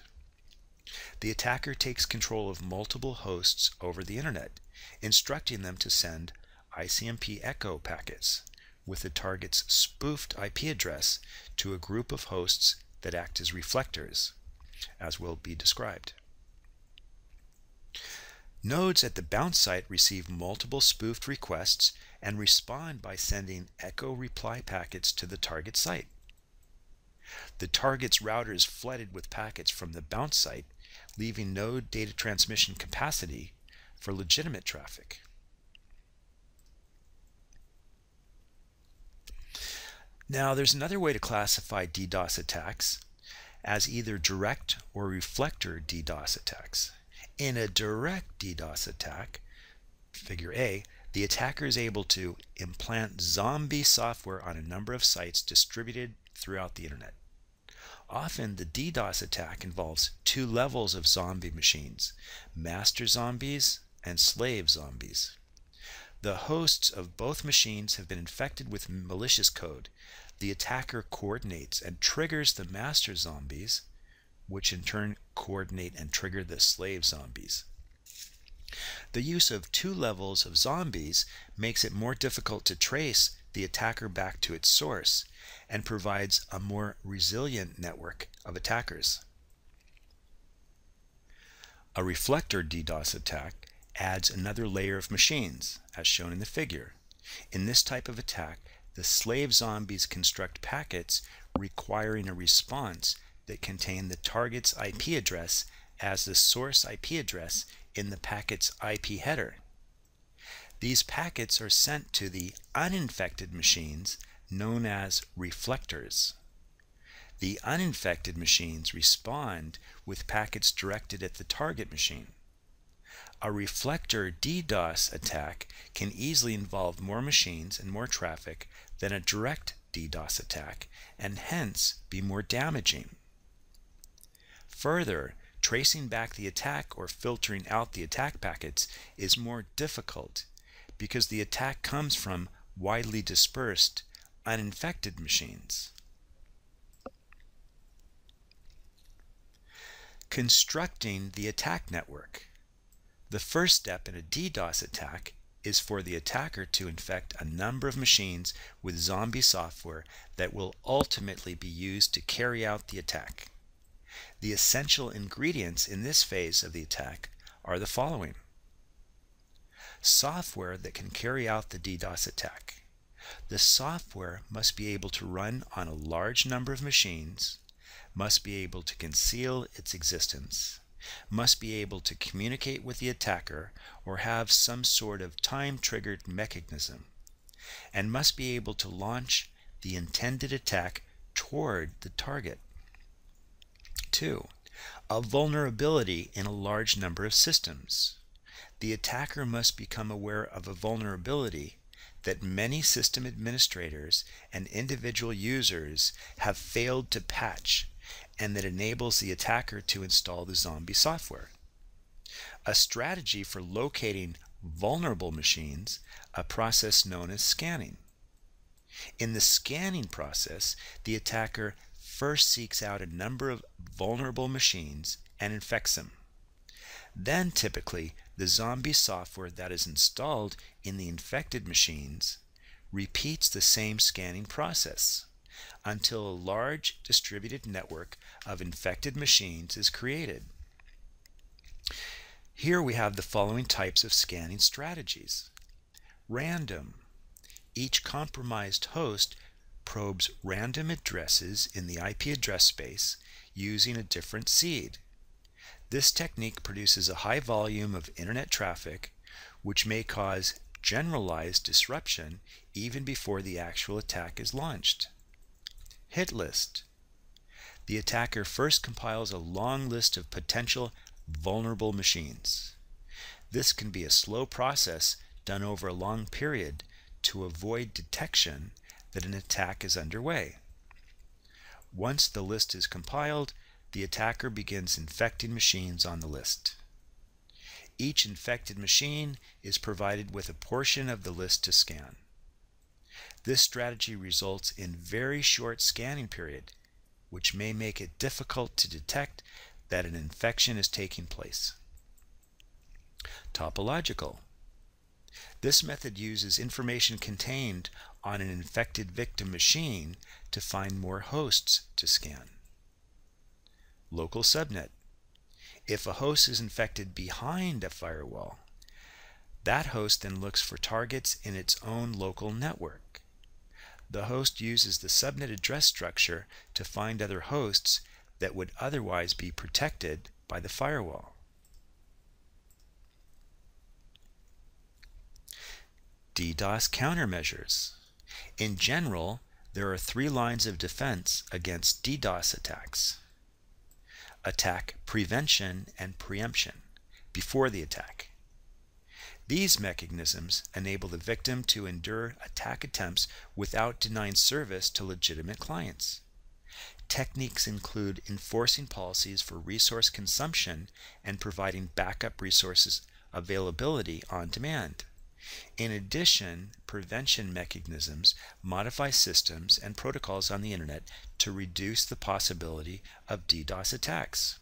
The attacker takes control of multiple hosts over the internet, instructing them to send ICMP echo packets with the target's spoofed IP address to a group of hosts that act as reflectors, as will be described. Nodes at the bounce site receive multiple spoofed requests and respond by sending echo reply packets to the target site. The target's router is flooded with packets from the bounce site, leaving no data transmission capacity for legitimate traffic. Now, there's another way to classify DDoS attacks as either direct or reflector DDoS attacks. In a direct DDoS attack, figure A, the attacker is able to implant zombie software on a number of sites distributed throughout the internet. Often the DDoS attack involves two levels of zombie machines, master zombies and slave zombies. The hosts of both machines have been infected with malicious code. The attacker coordinates and triggers the master zombies, which in turn coordinate and trigger the slave zombies. The use of two levels of zombies makes it more difficult to trace the attacker back to its source and provides a more resilient network of attackers. A reflector DDoS attack adds another layer of machines, as shown in the figure. In this type of attack, the slave zombies construct packets requiring a response that contain the target's IP address as the source IP address in the packet's IP header. These packets are sent to the uninfected machines known as reflectors. The uninfected machines respond with packets directed at the target machine. A reflector DDoS attack can easily involve more machines and more traffic than a direct DDoS attack, and hence be more damaging. Further, tracing back the attack or filtering out the attack packets is more difficult because the attack comes from widely dispersed, uninfected machines. Constructing the attack network. The first step in a DDoS attack is for the attacker to infect a number of machines with zombie software that will ultimately be used to carry out the attack. The essential ingredients in this phase of the attack are the following: software that can carry out the DDoS attack. The software must be able to run on a large number of machines, must be able to conceal its existence, must be able to communicate with the attacker or have some sort of time-triggered mechanism, and must be able to launch the intended attack toward the target. 2. A vulnerability in a large number of systems. The attacker must become aware of a vulnerability that many system administrators and individual users have failed to patch, and that enables the attacker to install the zombie software. A strategy for locating vulnerable machines, a process known as scanning. In the scanning process, the attacker first seeks out a number of vulnerable machines and infects them. Then typically the zombie software that is installed in the infected machines repeats the same scanning process until a large distributed network of infected machines is created. Here we have the following types of scanning strategies. Random. Each compromised host probes random addresses in the IP address space using a different seed. This technique produces a high volume of internet traffic, which may cause generalized disruption even before the actual attack is launched. Hit list. The attacker first compiles a long list of potential vulnerable machines. This can be a slow process done over a long period to avoid detection that an attack is underway. Once the list is compiled, the attacker begins infecting machines on the list. Each infected machine is provided with a portion of the list to scan. This strategy results in very short scanning period, which may make it difficult to detect that an infection is taking place. Topological. This method uses information contained on an infected victim machine to find more hosts to scan. Local subnet. If a host is infected behind a firewall, that host then looks for targets in its own local network. The host uses the subnet address structure to find other hosts that would otherwise be protected by the firewall. DDoS countermeasures. In general, there are 3 lines of defense against DDoS attacks: attack prevention and preemption, before the attack. These mechanisms enable the victim to endure attack attempts without denying service to legitimate clients. Techniques include enforcing policies for resource consumption and providing backup resources availability on demand. In addition, prevention mechanisms modify systems and protocols on the internet to reduce the possibility of DDoS attacks.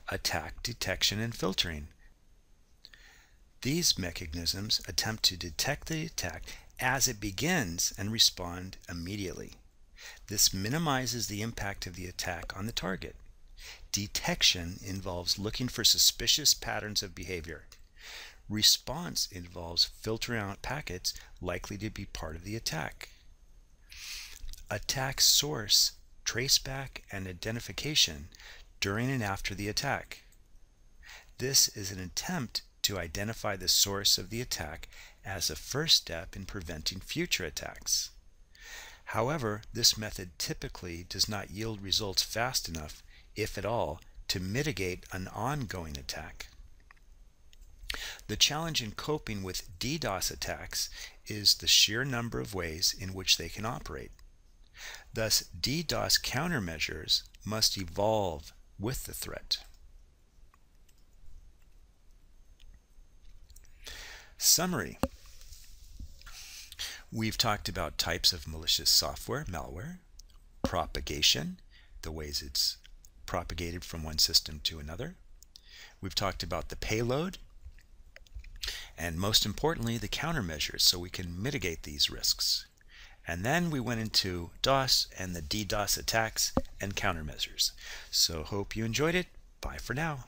Attack detection and filtering. These mechanisms attempt to detect the attack as it begins and respond immediately. This minimizes the impact of the attack on the target. Detection involves looking for suspicious patterns of behavior. Response involves filtering out packets likely to be part of the attack. Attack source, traceback, and identification during and after the attack. This is an attempt to identify the source of the attack as a first step in preventing future attacks. However, this method typically does not yield results fast enough, if at all, to mitigate an ongoing attack. The challenge in coping with DDoS attacks is the sheer number of ways in which they can operate. Thus, DDoS countermeasures must evolve with the threat. Summary. We've talked about types of malicious software, malware, propagation, the ways it's propagated from one system to another. We've talked about the payload, and most importantly, the countermeasures so we can mitigate these risks. And then we went into DOS and the DDoS attacks and countermeasures. So hope you enjoyed it. Bye for now.